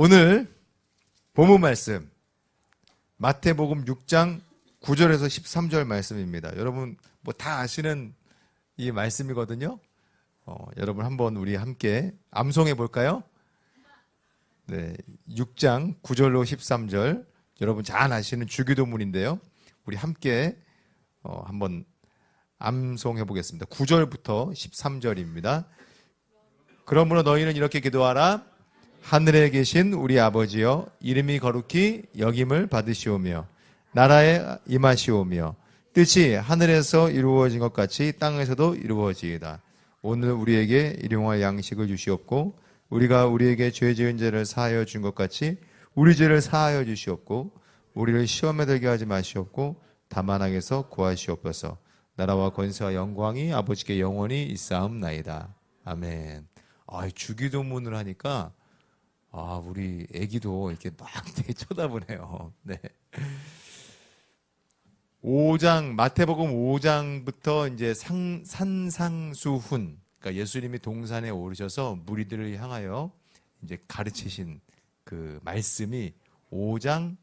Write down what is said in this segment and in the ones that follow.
오늘 본문 말씀 마태복음 6장 9절에서 13절 말씀입니다. 여러분 뭐 다 아시는 이 말씀이거든요. 여러분 한번 우리 함께 암송해 볼까요? 네, 6장 9절로 13절 여러분 잘 아시는 주기도문인데요. 우리 함께 한번 암송해 보겠습니다. 9절부터 13절입니다. 그러므로 너희는 이렇게 기도하라. 하늘에 계신 우리 아버지여, 이름이 거룩히 여김을 받으시오며 나라에 임하시오며 뜻이 하늘에서 이루어진 것 같이 땅에서도 이루어지이다. 오늘 우리에게 일용할 양식을 주시옵고 우리가 우리에게 죄 지은 죄를 사하여 준 것 같이 우리 죄를 사하여 주시옵고 우리를 시험에 들게 하지 마시옵고 다만 악에서 구하시옵소서. 나라와 권세와 영광이 아버지께 영원히 있사옵나이다. 아멘. 주기도문을 하니까 우리 애기도 이렇게 막 되게 쳐다보네요. 네. 5장, 마태복음 5장부터 이제 산상수훈, 그러니까 예수님이 동산에 오르셔서 무리들을 향하여 이제 가르치신 그 말씀이 5장,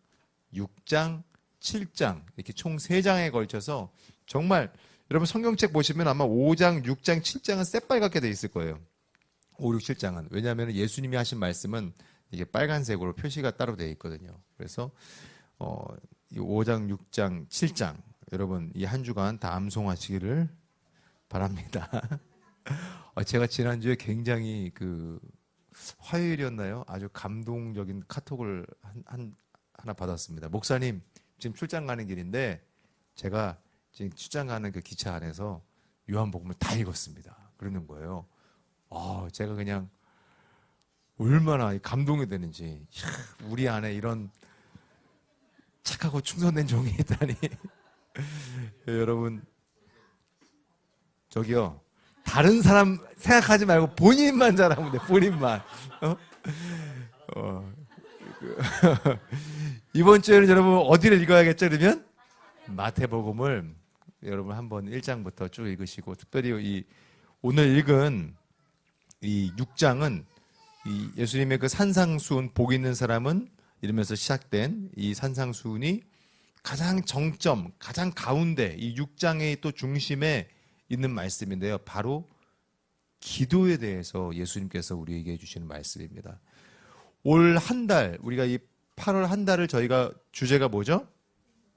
6장, 7장, 이렇게 총 3장에 걸쳐서 정말 여러분 성경책 보시면 아마 5장, 6장, 7장은 새빨갛게 돼 있을 거예요. 5, 6, 7장은. 왜냐하면 예수님이 하신 말씀은 이게 빨간색으로 표시가 따로 되어 있거든요. 그래서 이 5장, 6장, 7장 여러분 이 한 주간 다 암송하시기를 바랍니다. 제가 지난주에 굉장히 화요일이었나요? 아주 감동적인 카톡을 하나 받았습니다. 목사님 지금 출장 가는 길인데 제가 지금 출장 가는 그 기차 안에서 요한복음을 다 읽었습니다. 그러는 거예요. 제가 그냥 얼마나 감동이 되는지, 우리 안에 이런 착하고 충성된 종이 있다니. 여러분, 저기요, 다른 사람 생각하지 말고 본인만 잘하면 돼, 본인만. 이번 주에는 여러분 어디를 읽어야겠죠, 그러면? 마태복음을 여러분 한번 1장부터 쭉 읽으시고, 특별히 오늘 읽은 이 6장은 이 예수님의 그 산상수훈 복 있는 사람은 이러면서 시작된 이 산상수훈이 가장 정점, 가장 가운데 이 6장의 또 중심에 있는 말씀인데요. 바로 기도에 대해서 예수님께서 우리에게 해주시는 말씀입니다. 올 한 달, 우리가 이 8월 한 달을 저희가 주제가 뭐죠?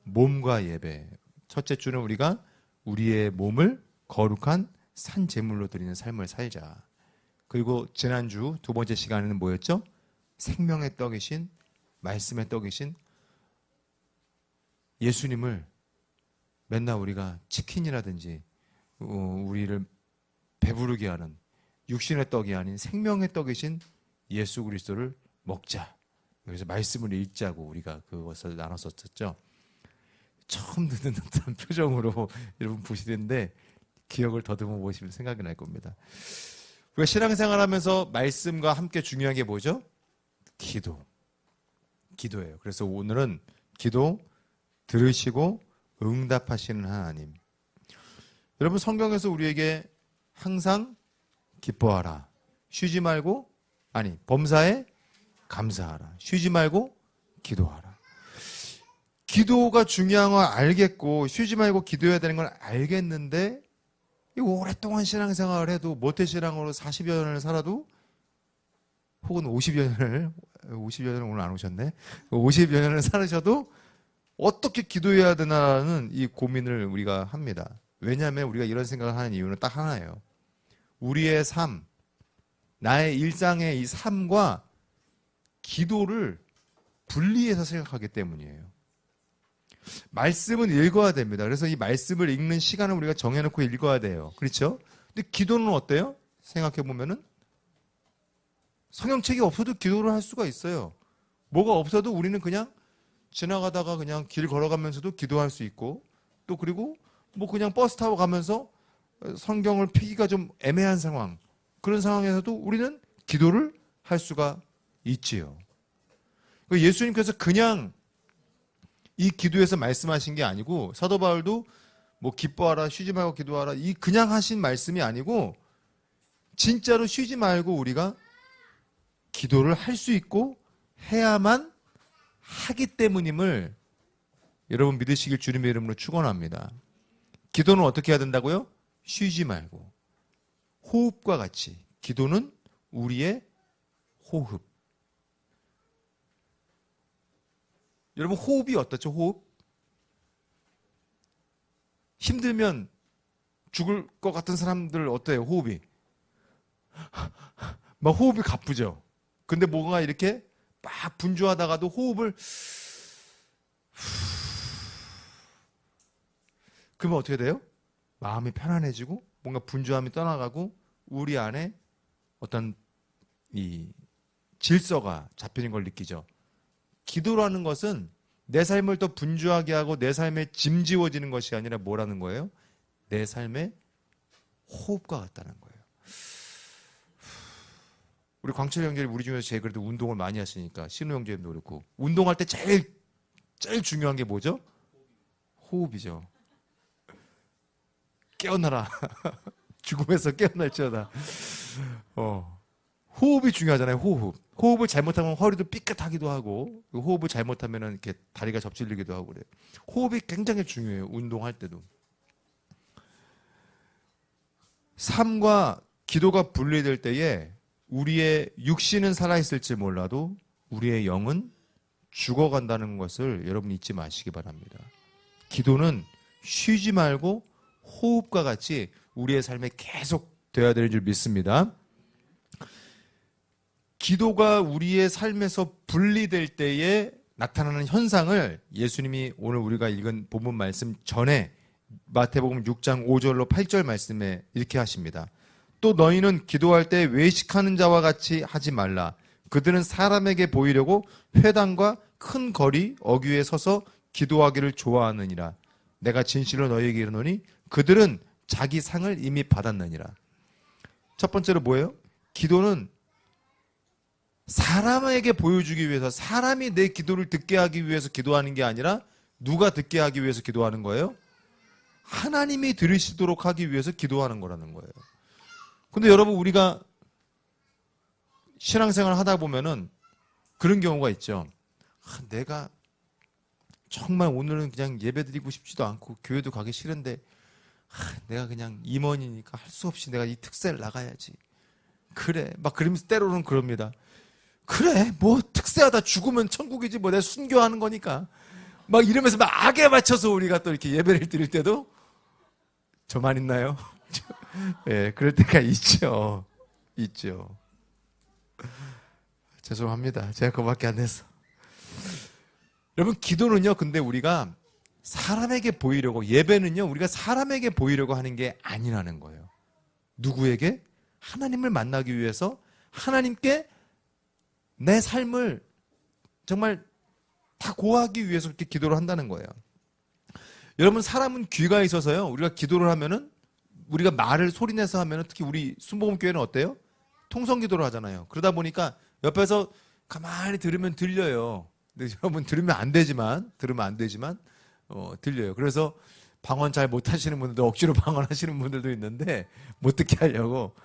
몸과 예배. 첫째 주는 우리가 우리의 몸을 거룩한 산 제물로 드리는 삶을 살자. 그리고 지난주 두 번째 시간에는 뭐였죠? 생명의 떡이신, 말씀의 떡이신 예수님을 맨날 우리가 치킨이라든지 우리를 배부르게 하는 육신의 떡이 아닌 생명의 떡이신 예수 그리스도를 먹자. 그래서 말씀을 읽자고 우리가 그것을 나눴었죠. 처음 듣는 듯한 표정으로 여러분 보시는데 기억을 더듬어 보시면 생각이 날 겁니다. 우리가 신앙생활하면서 말씀과 함께 중요한 게 뭐죠? 기도예요. 그래서 오늘은 기도 들으시고 응답하시는 하나님. 여러분 성경에서 우리에게 항상 기뻐하라. 쉬지 말고 범사에 감사하라. 쉬지 말고 기도하라. 기도가 중요한 걸 알겠고 쉬지 말고 기도해야 되는 걸 알겠는데 오랫동안 신앙생활을 해도 모태신앙으로 40여 년을 살아도 혹은 50여 년을 오늘 안 오셨네. 50여 년을 살으셔도 어떻게 기도해야 되나라는 이 고민을 우리가 합니다. 왜냐하면 우리가 이런 생각을 하는 이유는 딱 하나예요. 우리의 삶, 나의 일상의 이 삶과 기도를 분리해서 생각하기 때문이에요. 말씀은 읽어야 됩니다. 그래서 이 말씀을 읽는 시간을 우리가 정해놓고 읽어야 돼요. 그렇죠? 근데 기도는 어때요? 생각해보면은 성경책이 없어도 기도를 할 수가 있어요. 뭐가 없어도 우리는 그냥 지나가다가 그냥 길 걸어가면서도 기도할 수 있고 또 그리고 뭐 그냥 버스 타고 가면서 성경을 펴기가 좀 애매한 상황 그런 상황에서도 우리는 기도를 할 수가 있지요. 예수님께서 그냥 이 기도에서 말씀하신 게 아니고 사도 바울도 뭐 기뻐하라 쉬지 말고 기도하라 이 그냥 하신 말씀이 아니고 진짜로 쉬지 말고 우리가 기도를 할 수 있고 해야만 하기 때문임을 여러분 믿으시길 주님의 이름으로 축원합니다. 기도는 어떻게 해야 된다고요? 쉬지 말고 호흡과 같이. 기도는 우리의 호흡. 여러분 호흡이 어떻죠? 호흡? 힘들면 죽을 것 같은 사람들 어때요? 호흡이 막 호흡이 가쁘죠. 근데 뭐가 이렇게 막 분주하다가도 호흡을 그러면 어떻게 돼요? 마음이 편안해지고 뭔가 분주함이 떠나가고 우리 안에 어떤 이 질서가 잡히는 걸 느끼죠. 기도라는 것은 내 삶을 더 분주하게 하고 내 삶에 짐지워지는 것이 아니라 뭐라는 거예요? 내 삶의 호흡과 같다는 거예요. 우리 광철 형제님 우리 중에서 제일 그래도 운동을 많이 하시니까 신우 형제님도 그렇고 운동할 때 제일 중요한 게 뭐죠? 호흡이죠. 깨어나라. 죽음에서 깨어날지어다. 호흡이 중요하잖아요. 호흡을 잘못하면 허리도 삐끗하기도 하고 호흡을 잘못하면 이렇게 다리가 접질리기도 하고 그래요. 호흡이 굉장히 중요해요. 운동할 때도. 삶과 기도가 분리될 때에 우리의 육신은 살아있을지 몰라도 우리의 영은 죽어간다는 것을 여러분 잊지 마시기 바랍니다. 기도는 쉬지 말고 호흡과 같이 우리의 삶에 계속 돼야 되는 줄 믿습니다. 기도가 우리의 삶에서 분리될 때에 나타나는 현상을 예수님이 오늘 우리가 읽은 본문 말씀 전에 마태복음 6장 5절로 8절 말씀에 이렇게 하십니다. 또 너희는 기도할 때 외식하는 자와 같이 하지 말라. 그들은 사람에게 보이려고 회당과 큰 거리 어귀에 서서 기도하기를 좋아하느니라. 내가 진실로 너희에게 이르노니 그들은 자기 상을 이미 받았느니라. 첫 번째로 뭐예요? 기도는 사람에게 보여주기 위해서, 사람이 내 기도를 듣게 하기 위해서 기도하는 게 아니라 누가 듣게 하기 위해서 기도하는 거예요? 하나님이 들으시도록 하기 위해서 기도하는 거라는 거예요. 근데 여러분 우리가 신앙생활 하다 보면은 그런 경우가 있죠. 내가 정말 오늘은 그냥 예배드리고 싶지도 않고 교회도 가기 싫은데 내가 그냥 임원이니까 할 수 없이 내가 이 특세를 나가야지. 그래. 막 그러면서 때로는 그럽니다. 그래. 뭐 특세하다 죽으면 천국이지 뭐 내가 순교하는 거니까. 막 이러면서 막 악에 맞춰서 우리가 또 이렇게 예배를 드릴 때도 저만 있나요? 예, 그럴 때가 있죠. 있죠. 죄송합니다. 제가 그거밖에 안 해서. 여러분 기도는요. 근데 우리가 사람에게 보이려고, 예배는요. 우리가 사람에게 보이려고 하는 게 아니라는 거예요. 누구에게? 하나님을 만나기 위해서 하나님께 내 삶을 정말 다 고하기 위해서 이렇게 기도를 한다는 거예요. 여러분 사람은 귀가 있어서요. 우리가 기도를 하면은 우리가 말을 소리내서 하면은 특히 우리 순복음교회는 어때요? 통성기도를 하잖아요. 그러다 보니까 옆에서 가만히 들으면 들려요. 근데 여러분 들으면 안 되지만 들려요. 그래서 방언 잘 못하시는 분들도 억지로 방언하시는 분들도 있는데 못 듣게 하려고.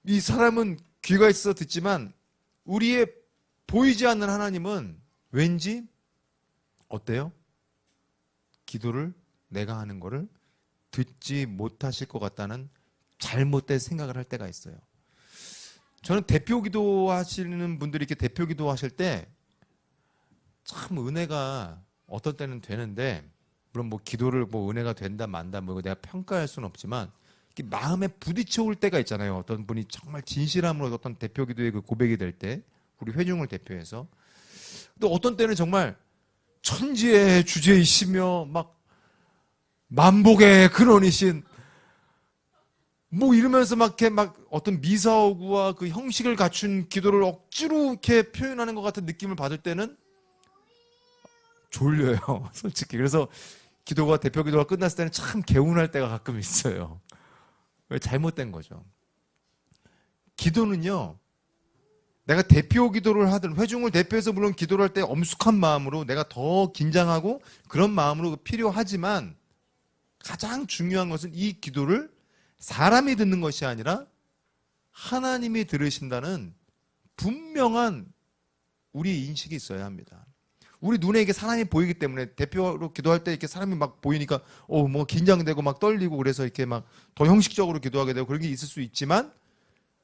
이 사람은 귀가 있어서 듣지만 우리의 보이지 않는 하나님은 왠지 어때요? 기도를 내가 하는 거를 듣지 못하실 것 같다는 잘못된 생각을 할 때가 있어요. 저는 대표 기도하시는 분들이 이렇게 대표 기도하실 때 참 은혜가 어떤 때는 되는데, 물론 뭐 기도를 뭐 은혜가 된다 만다 뭐 내가 평가할 수는 없지만 마음에 부딪혀 올 때가 있잖아요. 어떤 분이 정말 진실함으로 어떤 대표 기도의 그 고백이 될 때, 우리 회중을 대표해서. 또 어떤 때는 정말 천지의 주제이시며 막 만복의 근원이신 뭐 이러면서 막 이렇게 막 어떤 미사오구와 그 형식을 갖춘 기도를 억지로 이렇게 표현하는 것 같은 느낌을 받을 때는 졸려요, 솔직히. 그래서 대표 기도가 끝났을 때는 참 개운할 때가 가끔 있어요. 왜? 잘못된 거죠. 기도는요, 내가 대표 기도를 하든 회중을 대표해서 물론 기도를 할 때 엄숙한 마음으로 내가 더 긴장하고 그런 마음으로 필요하지만 가장 중요한 것은 이 기도를 사람이 듣는 것이 아니라 하나님이 들으신다는 분명한 우리의 인식이 있어야 합니다. 우리 눈에 이게 사람이 보이기 때문에 대표로 기도할 때 이렇게 사람이 막 보이니까 뭐 긴장되고 막 떨리고 그래서 이렇게 막 더 형식적으로 기도하게 되고 그런 게 있을 수 있지만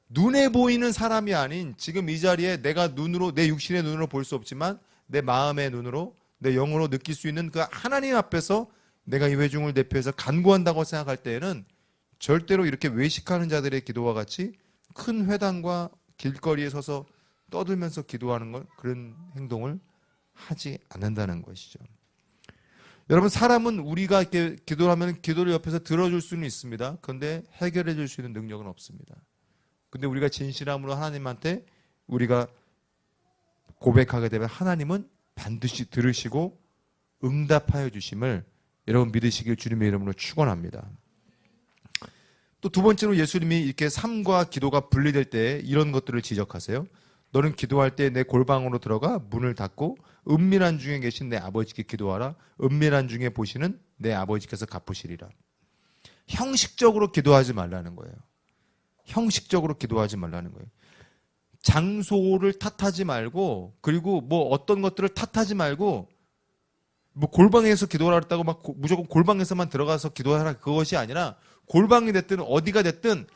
눈에 보이는 사람이 아닌 지금 이 자리에 내가 눈으로 내 육신의 눈으로 볼 수 없지만 내 마음의 눈으로 내 영으로 느낄 수 있는 그 하나님 앞에서 내가 이 회중을 대표해서 간구한다고 생각할 때에는 절대로 이렇게 외식하는 자들의 기도와 같이 큰 회당과 길거리에 서서 떠들면서 기도하는 건 그런 행동을 하지 않는다는 것이죠. 여러분, 사람은 우리가 이렇게 기도를 하면 기도를 옆에서 들어줄 수는 있습니다. 그런데 해결해 줄 수 있는 능력은 없습니다. 근데 우리가 진실함으로 하나님한테 우리가 고백하게 되면 하나님은 반드시 들으시고 응답하여 주심을 여러분 믿으시길 주님의 이름으로 축원합니다. 또 두 번째로 예수님이 이렇게 삶과 기도가 분리될 때 이런 것들을 지적하세요. 너는 기도할 때 내 골방으로 들어가 문을 닫고 은밀한 중에 계신 내 아버지께 기도하라. 은밀한 중에 보시는 내 아버지께서 갚으시리라. 형식적으로 기도하지 말라는 거예요. 형식적으로 기도하지 말라는 거예요. 장소를 탓하지 말고, 그리고 뭐 어떤 것들을 탓하지 말고, 뭐 골방에서 기도하라 했다고 막 무조건 골방에서만 들어가서 기도하라, 그것이 아니라 골방이 됐든 어디가 됐든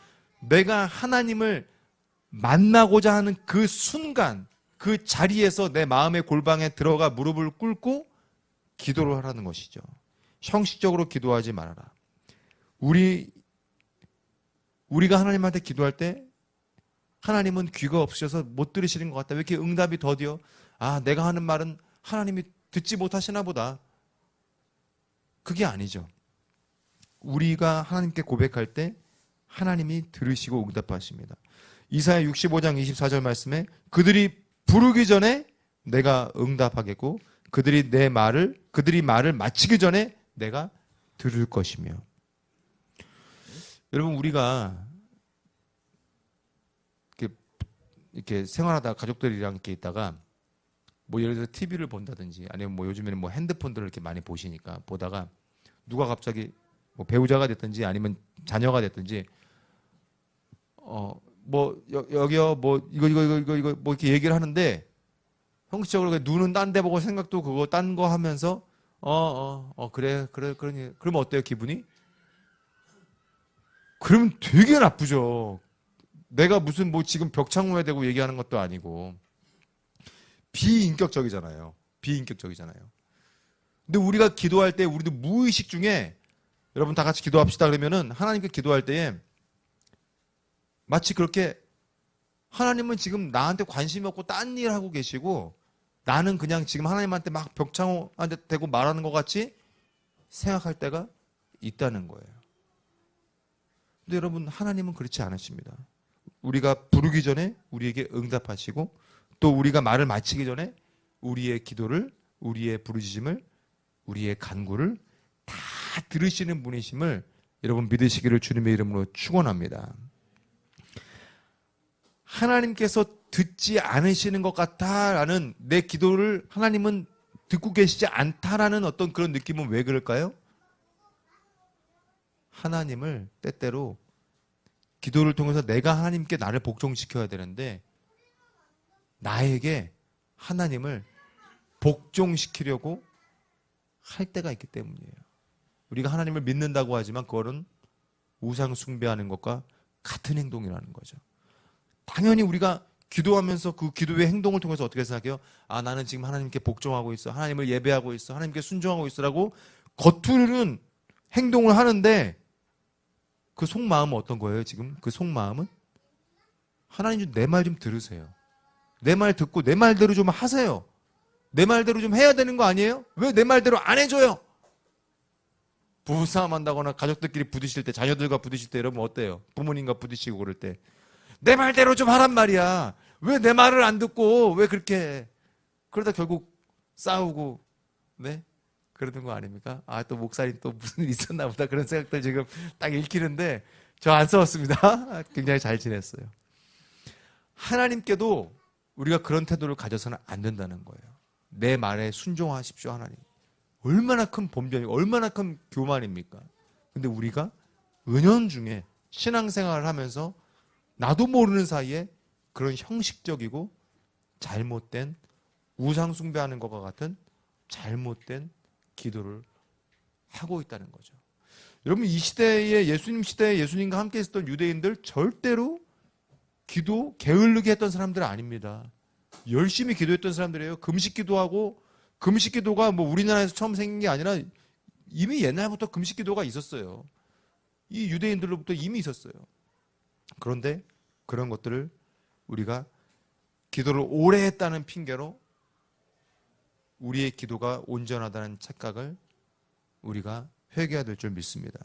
내가 하나님을 만나고자 하는 그 순간, 그 자리에서 내 마음의 골방에 들어가 무릎을 꿇고 기도를 하라는 것이죠. 형식적으로 기도하지 말아라. 우리가 하나님한테 기도할 때 하나님은 귀가 없으셔서 못 들으시는 것 같다. 왜 이렇게 응답이 더디어? 내가 하는 말은 하나님이 듣지 못하시나 보다. 그게 아니죠. 우리가 하나님께 고백할 때 하나님이 들으시고 응답하십니다. 이사야 65장 24절 말씀에 그들이 부르기 전에 내가 응답하겠고 그들이 말을 마치기 전에 내가 들을 것이며. 여러분, 우리가 이렇게 생활하다가 가족들이랑 이렇게 있다가 뭐 예를 들어서 TV를 본다든지 아니면 뭐 요즘에는 뭐 핸드폰들을 이렇게 많이 보시니까 보다가 누가 갑자기 뭐 배우자가 됐든지 아니면 자녀가 됐든지 뭐 여기요 뭐 이거 뭐 이렇게 얘기를 하는데 형식적으로 눈은 딴 데 보고 생각도 그거 딴 거 하면서 그래 그러니 그러면 어때요, 기분이? 그러면 되게 나쁘죠. 내가 무슨 뭐 지금 벽창호에 대고 얘기하는 것도 아니고 비인격적이잖아요. 근데 우리가 기도할 때 우리도 무의식 중에 여러분 다 같이 기도합시다 그러면은 하나님께 기도할 때에 마치 그렇게 하나님은 지금 나한테 관심이 없고 딴 일 하고 계시고 나는 그냥 지금 하나님한테 막 벽창호한테 대고 말하는 것 같이 생각할 때가 있다는 거예요. 근데 여러분, 하나님은 그렇지 않으십니다. 우리가 부르기 전에 우리에게 응답하시고 또 우리가 말을 마치기 전에 우리의 기도를, 우리의 부르짖음을, 우리의 간구를 다 들으시는 분이심을 여러분 믿으시기를 주님의 이름으로 축원합니다. 하나님께서 듣지 않으시는 것 같다라는 내 기도를 하나님은 듣고 계시지 않다라는 어떤 그런 느낌은 왜 그럴까요? 하나님을 때때로 기도를 통해서 내가 하나님께 나를 복종시켜야 되는데 나에게 하나님을 복종시키려고 할 때가 있기 때문이에요. 우리가 하나님을 믿는다고 하지만 그거는 우상 숭배하는 것과 같은 행동이라는 거죠. 당연히 우리가 기도하면서 그 기도의 행동을 통해서 어떻게 생각해요? 나는 지금 하나님께 복종하고 있어. 하나님을 예배하고 있어. 하나님께 순종하고 있어라고 겉으로는 행동을 하는데 그 속마음은 어떤 거예요, 지금? 그 속마음은? 하나님 좀 내 말 좀 들으세요. 내 말 듣고 내 말대로 좀 하세요. 내 말대로 좀 해야 되는 거 아니에요? 왜 내 말대로 안 해줘요? 부부싸움 한다거나 가족들끼리 부딪힐 때, 자녀들과 부딪힐 때 여러분 어때요? 부모님과 부딪히고 그럴 때. 내 말대로 좀 하란 말이야. 왜 내 말을 안 듣고 왜 그렇게 해? 그러다 결국 싸우고, 네? 그러는 거 아닙니까? 또 목사님 또 무슨 일 있었나 보다 그런 생각들 지금 딱 읽히는데 저 안 싸웠습니다. 굉장히 잘 지냈어요. 하나님께도 우리가 그런 태도를 가져서는 안 된다는 거예요. 내 말에 순종하십시오, 하나님. 얼마나 큰 범죄이고 얼마나 큰 교만입니까? 근데 우리가 은연중에 신앙생활을 하면서 나도 모르는 사이에 그런 형식적이고 잘못된 우상 숭배하는 것과 같은 잘못된 기도를 하고 있다는 거죠. 여러분, 이 시대에 예수님 시대에 예수님과 함께 있었던 유대인들 절대로 기도 게을르게 했던 사람들 아닙니다. 열심히 기도했던 사람들이에요. 금식 기도하고, 금식 기도가 뭐 우리나라에서 처음 생긴 게 아니라 이미 옛날부터 금식 기도가 있었어요. 이 유대인들로부터 이미 있었어요. 그런데 그런 것들을 우리가 기도를 오래 했다는 핑계로 우리의 기도가 온전하다는 착각을 우리가 회개해야 될 줄 믿습니다.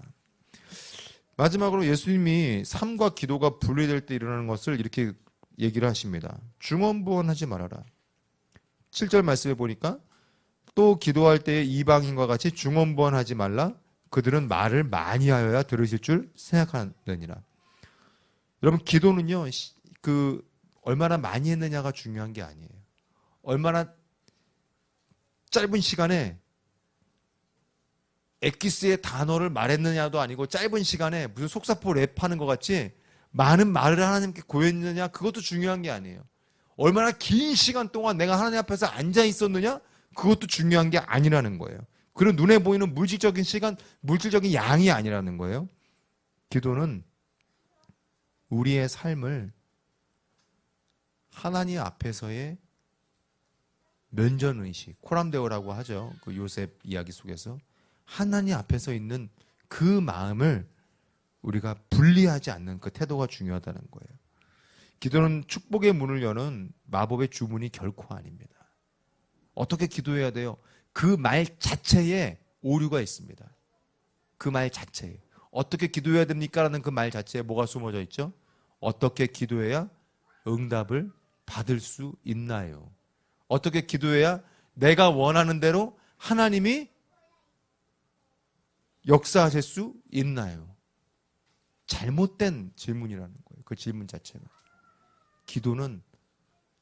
마지막으로 예수님이 삶과 기도가 분리될 때 일어나는 것을 이렇게 얘기를 하십니다. 중언부언하지 말아라. 7절 말씀에 보니까 또 기도할 때에 이방인과 같이 중언부언하지 말라. 그들은 말을 많이 하여야 들으실 줄 생각하느니라. 여러분, 기도는요, 얼마나 많이 했느냐가 중요한 게 아니에요. 얼마나 짧은 시간에 엑기스의 단어를 말했느냐도 아니고, 짧은 시간에 무슨 속사포 랩하는 것 같이 많은 말을 하나님께 고했느냐, 그것도 중요한 게 아니에요. 얼마나 긴 시간 동안 내가 하나님 앞에서 앉아 있었느냐, 그것도 중요한 게 아니라는 거예요. 그런 눈에 보이는 물질적인 시간, 물질적인 양이 아니라는 거예요. 기도는 우리의 삶을 하나님 앞에서의 면전의식, 코람데오라고 하죠. 그 요셉 이야기 속에서 하나님 앞에서 있는 그 마음을 우리가 분리하지 않는 그 태도가 중요하다는 거예요. 기도는 축복의 문을 여는 마법의 주문이 결코 아닙니다. 어떻게 기도해야 돼요? 그 말 자체에 오류가 있습니다. 그 말 자체에. 어떻게 기도해야 됩니까? 라는 그 말 자체에 뭐가 숨어져 있죠? 어떻게 기도해야 응답을 받을 수 있나요? 어떻게 기도해야 내가 원하는 대로 하나님이 역사하실 수 있나요? 잘못된 질문이라는 거예요. 그 질문 자체가. 기도는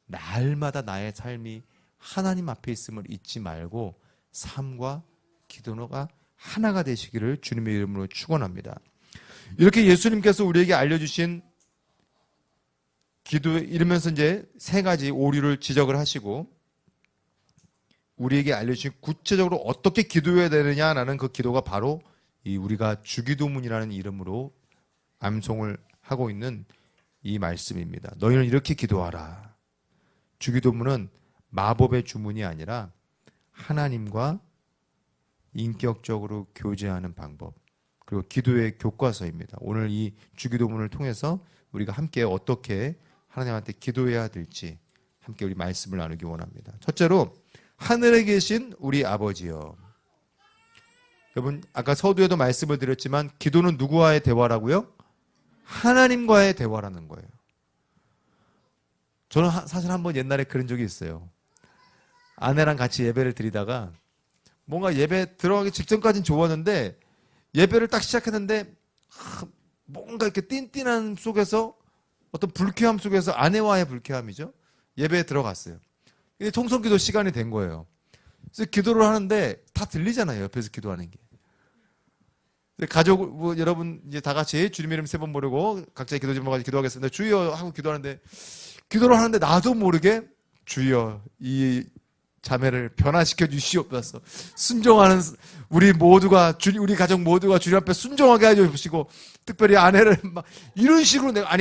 날마다 나의 삶이 하나님 앞에 있음을 잊지 말고 삶과 기도가 하나가 되시기를 주님의 이름으로 축원합니다. 이렇게 예수님께서 우리에게 알려주신 기도, 이러면서 이제 세 가지 오류를 지적을 하시고 우리에게 알려주신 구체적으로 어떻게 기도해야 되느냐라는 그 기도가 바로 이 우리가 주기도문이라는 이름으로 암송을 하고 있는 이 말씀입니다. 너희는 이렇게 기도하라. 주기도문은 마법의 주문이 아니라 하나님과 인격적으로 교제하는 방법, 그리고 기도의 교과서입니다. 오늘 이 주기도문을 통해서 우리가 함께 어떻게 하나님한테 기도해야 될지 함께 우리 말씀을 나누기 원합니다. 첫째로 하늘에 계신 우리 아버지여. 여러분, 아까 서두에도 말씀을 드렸지만 기도는 누구와의 대화라고요? 하나님과의 대화라는 거예요. 저는 사실 한번 옛날에 그런 적이 있어요. 아내랑 같이 예배를 드리다가 뭔가 예배 들어가기 직전까지는 좋았는데 예배를 딱 시작했는데 뭔가 이렇게 띵띵한 속에서 어떤 불쾌함 속에서 아내와의 불쾌함이죠. 예배에 들어갔어요. 근데 통성기도 시간이 된 거예요. 그래서 기도를 하는데 다 들리잖아요. 옆에서 기도하는 게. 가족, 여러분 이제 다 같이 주님 이름 3번 부르고 각자의 기도 제목 가지고 기도하겠습니다. 주여 하고 기도하는데 기도를 하는데 나도 모르게 주여 이 자매를 변화시켜 주시옵소서. 순종하는 우리 모두가 우리 가족 모두가 주님 앞에 순종하게 해 주시고 특별히 아내를 막 이런 식으로 내가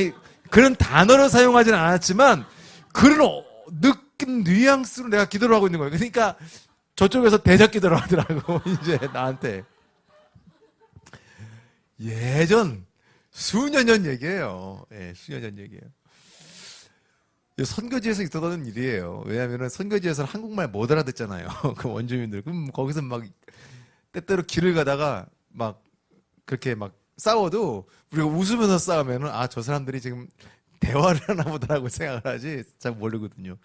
그런 단어를 사용하지는 않았지만 그런 느낌 뉘앙스로 내가 기도를 하고 있는 거예요. 그러니까 저쪽에서 대적 기도를 하더라고. 이제 나한테 예전 수년 전 얘기예요. 예, 수년 전 얘기예요. 선교지에서 있었던 일이에요. 왜냐하면 선교지에서는 한국말 못 알아듣잖아요. 그 원주민들. 그럼 거기서 막 때때로 길을 가다가 막 그렇게 막 싸워도 우리가 웃으면서 싸우면은 아, 저 사람들이 지금 대화를 하나 보다라고 생각을 하지 잘 모르거든요.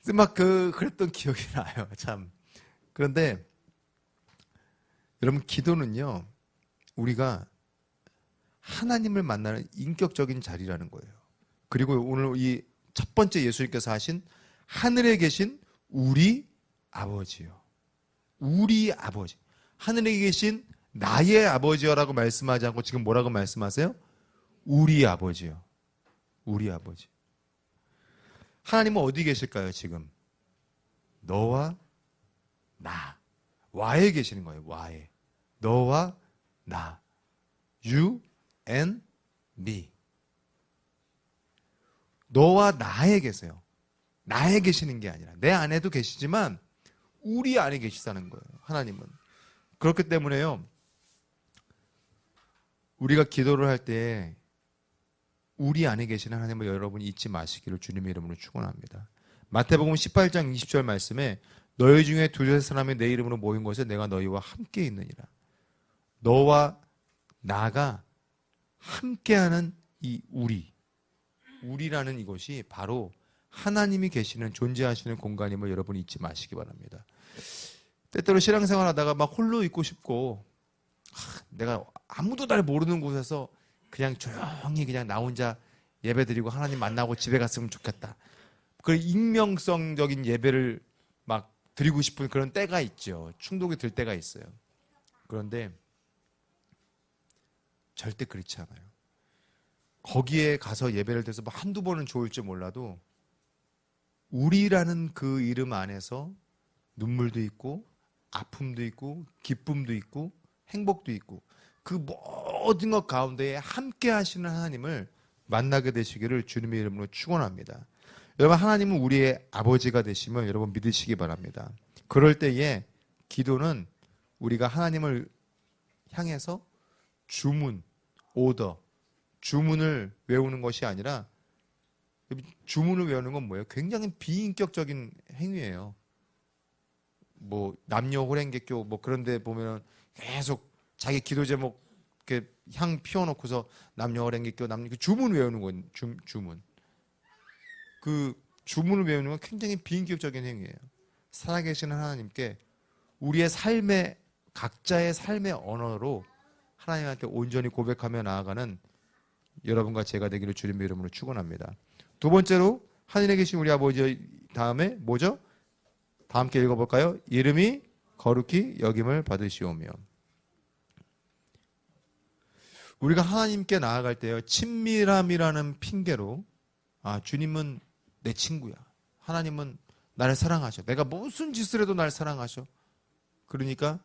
그래서 막 그랬던 기억이 나요. 참. 그런데 여러분, 기도는요, 우리가 하나님을 만나는 인격적인 자리라는 거예요. 그리고 오늘 이 첫 번째 예수님께서 하신 하늘에 계신 우리 아버지요. 우리 아버지. 하늘에 계신 나의 아버지여라고 말씀하지 않고 지금 뭐라고 말씀하세요? 우리 아버지요. 우리 아버지. 하나님은 어디 계실까요, 지금? 너와 나. 와에 계시는 거예요. 와에. 너와 나. You and me. 너와 나에 계세요. 나에 계시는 게 아니라 내 안에도 계시지만 우리 안에 계시다는 거예요. 하나님은. 그렇기 때문에요. 우리가 기도를 할 때 우리 안에 계시는 하나님을 여러분이 잊지 마시기를 주님의 이름으로 축원합니다. 마태복음 18장 20절 말씀에 너희 중에 두세 사람이 내 이름으로 모인 곳에 내가 너희와 함께 있느니라. 너와 나가 함께하는 이 우리라는 이것이 바로 하나님이 계시는 존재하시는 공간임을 여러분이 잊지 마시기 바랍니다. 때때로 신앙생활 하다가 막 홀로 있고 싶고 내가 아무도 날 모르는 곳에서 그냥 조용히 그냥 나 혼자 예배드리고 하나님 만나고 집에 갔으면 좋겠다. 그 익명성적인 예배를 막 드리고 싶은 그런 때가 있죠. 충동이 들 때가 있어요. 그런데 절대 그렇지 않아요. 거기에 가서 예배를 드려서 뭐 한두 번은 좋을지 몰라도 우리라는 그 이름 안에서 눈물도 있고 아픔도 있고 기쁨도 있고 행복도 있고 그 모든 것 가운데에 함께 하시는 하나님을 만나게 되시기를 주님의 이름으로 축원합니다. 여러분 하나님은 우리의 아버지가 되심을 여러분 믿으시기 바랍니다. 그럴 때에 기도는 우리가 하나님을 향해서 주문, 오더, 주문을 외우는 것이 아니라 주문을 외우는 건 뭐예요? 굉장히 비인격적인 행위예요. 뭐 남녀 호랭개교 뭐 그런 데 보면 계속 자기 기도 제목 이렇게 향 피워놓고서 남녀 호랭개교 그 주문 외우는 건 주문. 그 주문을 외우는 건 굉장히 비인격적인 행위예요. 살아계시는 하나님께 우리의 삶의 각자의 삶의 언어로 하나님한테 온전히 고백하며 나아가는 여러분과 제가 되기를 주님의 이름으로 축원합니다. 두 번째로 하늘에 계신 우리 아버지 다음에 뭐죠? 다 함께 읽어볼까요? 이름이 거룩히 여김을 받으시오며. 우리가 하나님께 나아갈 때요 친밀함이라는 핑계로 주님은 내 친구야. 하나님은 나를 사랑하셔. 내가 무슨 짓을 해도 날 사랑하셔. 그러니까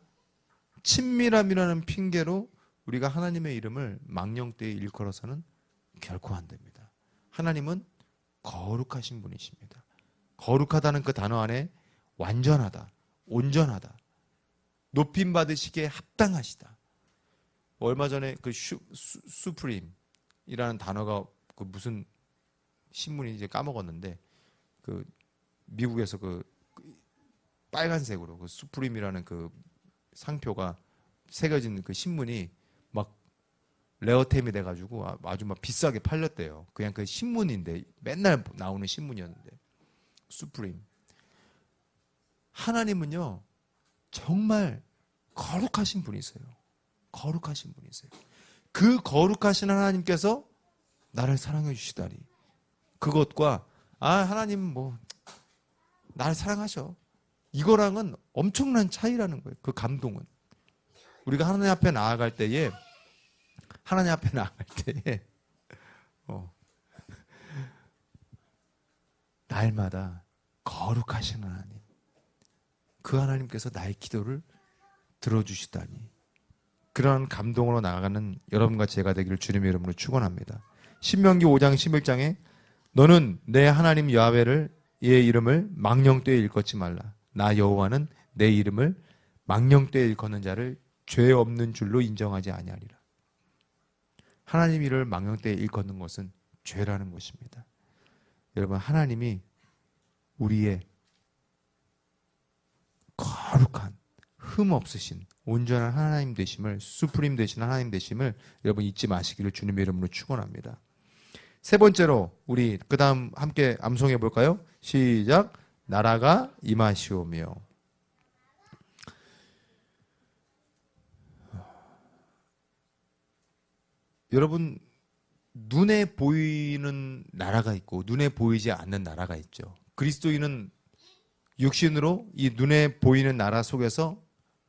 친밀함이라는 핑계로 우리가 하나님의 이름을 망령되이 일컬어서는 결코 안 됩니다. 하나님은 거룩하신 분이십니다. 거룩하다는 그 단어 안에 완전하다, 온전하다, 높임 받으시기에 합당하시다. 얼마 전에 그 수프림이라는 단어가 그 무슨 신문이 이제 까먹었는데 그 미국에서 그 빨간색으로 그 수프림이라는 그 상표가 새겨진 그 신문이 막 레어템이 돼가지고 아주 막 비싸게 팔렸대요. 그냥 그 신문인데 맨날 나오는 신문이었는데 수프림. 하나님은요 정말 거룩하신 분이세요. 거룩하신 분이세요. 그 거룩하신 하나님께서 나를 사랑해 주시다니. 그것과 하나님 뭐 나를 사랑하셔. 이거랑은 엄청난 차이라는 거예요. 그 감동은. 우리가 하나님 앞에 나아갈 때에 날마다 거룩하신 하나님, 그 하나님께서 나의 기도를 들어주시다니 그런 감동으로 나아가는 여러분과 제가 되기를 주님의 이름으로 축원합니다. 신명기 5장 11장에 너는 내 하나님 야훼를 의 이름을 망령되이 일컫지 말라. 나 여호와는 내 이름을 망령되이 일컫는 자를 죄 없는 줄로 인정하지 아니하리라. 하나님 이름을 망령되이 일컫는 것은 죄라는 것입니다. 여러분 하나님이 우리의 거룩한 흠 없으신 온전한 하나님 되심을 수프림 되시는 하나님 되심을 여러분 잊지 마시기를 주님의 이름으로 축원합니다. 세 번째로 우리 그 다음 함께 암송해 볼까요? 시작. 나라가 임하시오며. 여러분 눈에 보이는 나라가 있고 눈에 보이지 않는 나라가 있죠. 그리스도인은 육신으로 이 눈에 보이는 나라 속에서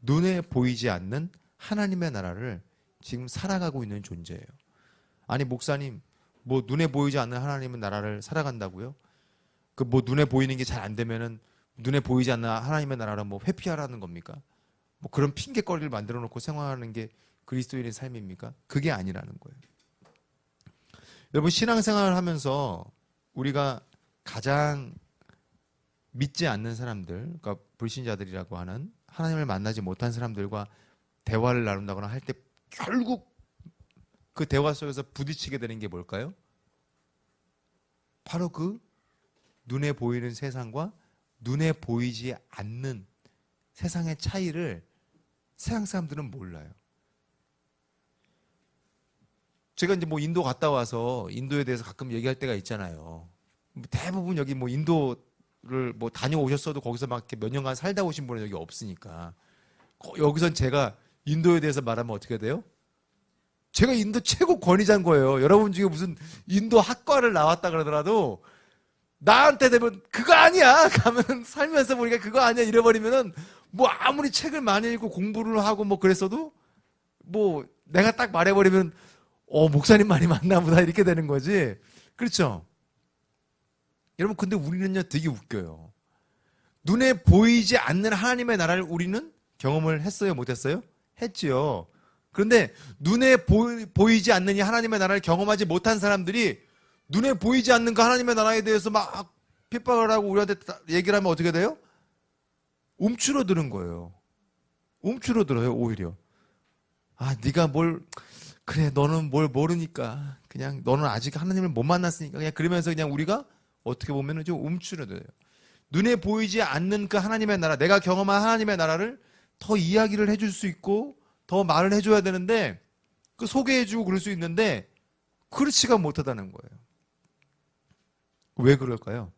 눈에 보이지 않는 하나님의 나라를 지금 살아가고 있는 존재예요. 아니 목사님 뭐 눈에 보이지 않는 하나님의 나라를 살아간다고요? 그 뭐 눈에 보이는 게 잘 안 되면은 눈에 보이지 않는 하나님의 나라를 뭐 회피하라는 겁니까? 뭐 그런 핑계거리를 만들어 놓고 생활하는 게 그리스도인의 삶입니까? 그게 아니라는 거예요. 여러분, 신앙생활을 하면서 우리가 가장 믿지 않는 사람들, 그러니까 불신자들이라고 하는 하나님을 만나지 못한 사람들과 대화를 나눈다거나 할 때 결국 그 대화 속에서 부딪히게 되는 게 뭘까요? 바로 그 눈에 보이는 세상과 눈에 보이지 않는 세상의 차이를 세상 사람들은 몰라요. 제가 이제 뭐 인도 갔다 와서 인도에 대해서 가끔 얘기할 때가 있잖아요. 대부분 여기 뭐 인도를 뭐 다녀오셨어도 거기서 막 이렇게 몇 년간 살다 오신 분은 여기 없으니까 여기선 제가 인도에 대해서 말하면 어떻게 돼요? 제가 인도 최고 권위자인 거예요. 여러분 중에 무슨 인도 학과를 나왔다 그러더라도 나한테 되면 그거 아니야. 가면 살면서 보니까 그거 아니야. 이래버리면은 뭐 아무리 책을 많이 읽고 공부를 하고 뭐 그랬어도 뭐 내가 딱 말해버리면 목사님 많이 만나 보다 이렇게 되는 거지. 그렇죠? 여러분, 근데 우리는요 되게 웃겨요. 눈에 보이지 않는 하나님의 나라를 우리는 경험을 했어요? 못했어요? 했지요. 그런데 눈에 보이지 않는 이 하나님의 나라를 경험하지 못한 사람들이 눈에 보이지 않는 그 하나님의 나라에 대해서 막 핍박을 하고 우리한테 얘기를 하면 어떻게 돼요? 움츠러드는 거예요. 움츠러들어요, 오히려. 아, 네가 그래, 너는 뭘 모르니까. 그냥 너는 아직 하나님을 못 만났으니까. 그냥 그러면서 그냥 우리가 어떻게 보면 좀 움츠러들어요. 눈에 보이지 않는 그 하나님의 나라, 내가 경험한 하나님의 나라를 더 이야기를 해줄 수 있고 더 말을 해줘야 되는데 그 소개해주고 그럴 수 있는데 그렇지가 못하다는 거예요. 왜 그럴까요?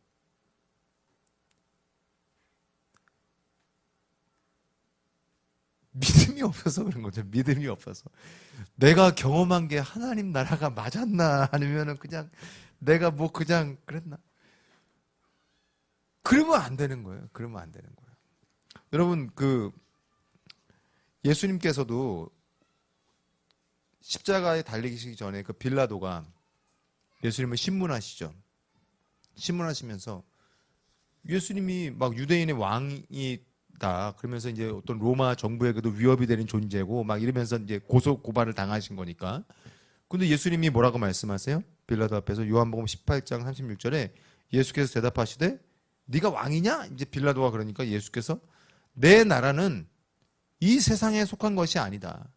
믿음이 없어서 그런 거죠. 믿음이 없어서. 내가 경험한 게 하나님 나라가 맞았나 아니면은 그냥 내가 뭐 그냥 그랬나? 그러면 안 되는 거예요. 그러면 안 되는 거예요. 여러분, 예수님께서도 십자가에 달리시기 전에 그 빌라도가 예수님을 신문하시죠. 신문하시면서 예수님이 막 유대인의 왕이다. 그러면서 이제 어떤 로마 정부에게도 위협이 되는 존재고 막 이러면서 이제 고소 고발을 당하신 거니까. 근데 예수님이 뭐라고 말씀하세요? 빌라도 앞에서 요한복음 18장 36절에 예수께서 대답하시되 네가 왕이냐? 이제 빌라도가 그러니까 예수께서 내 나라는 이 세상에 속한 것이 아니다.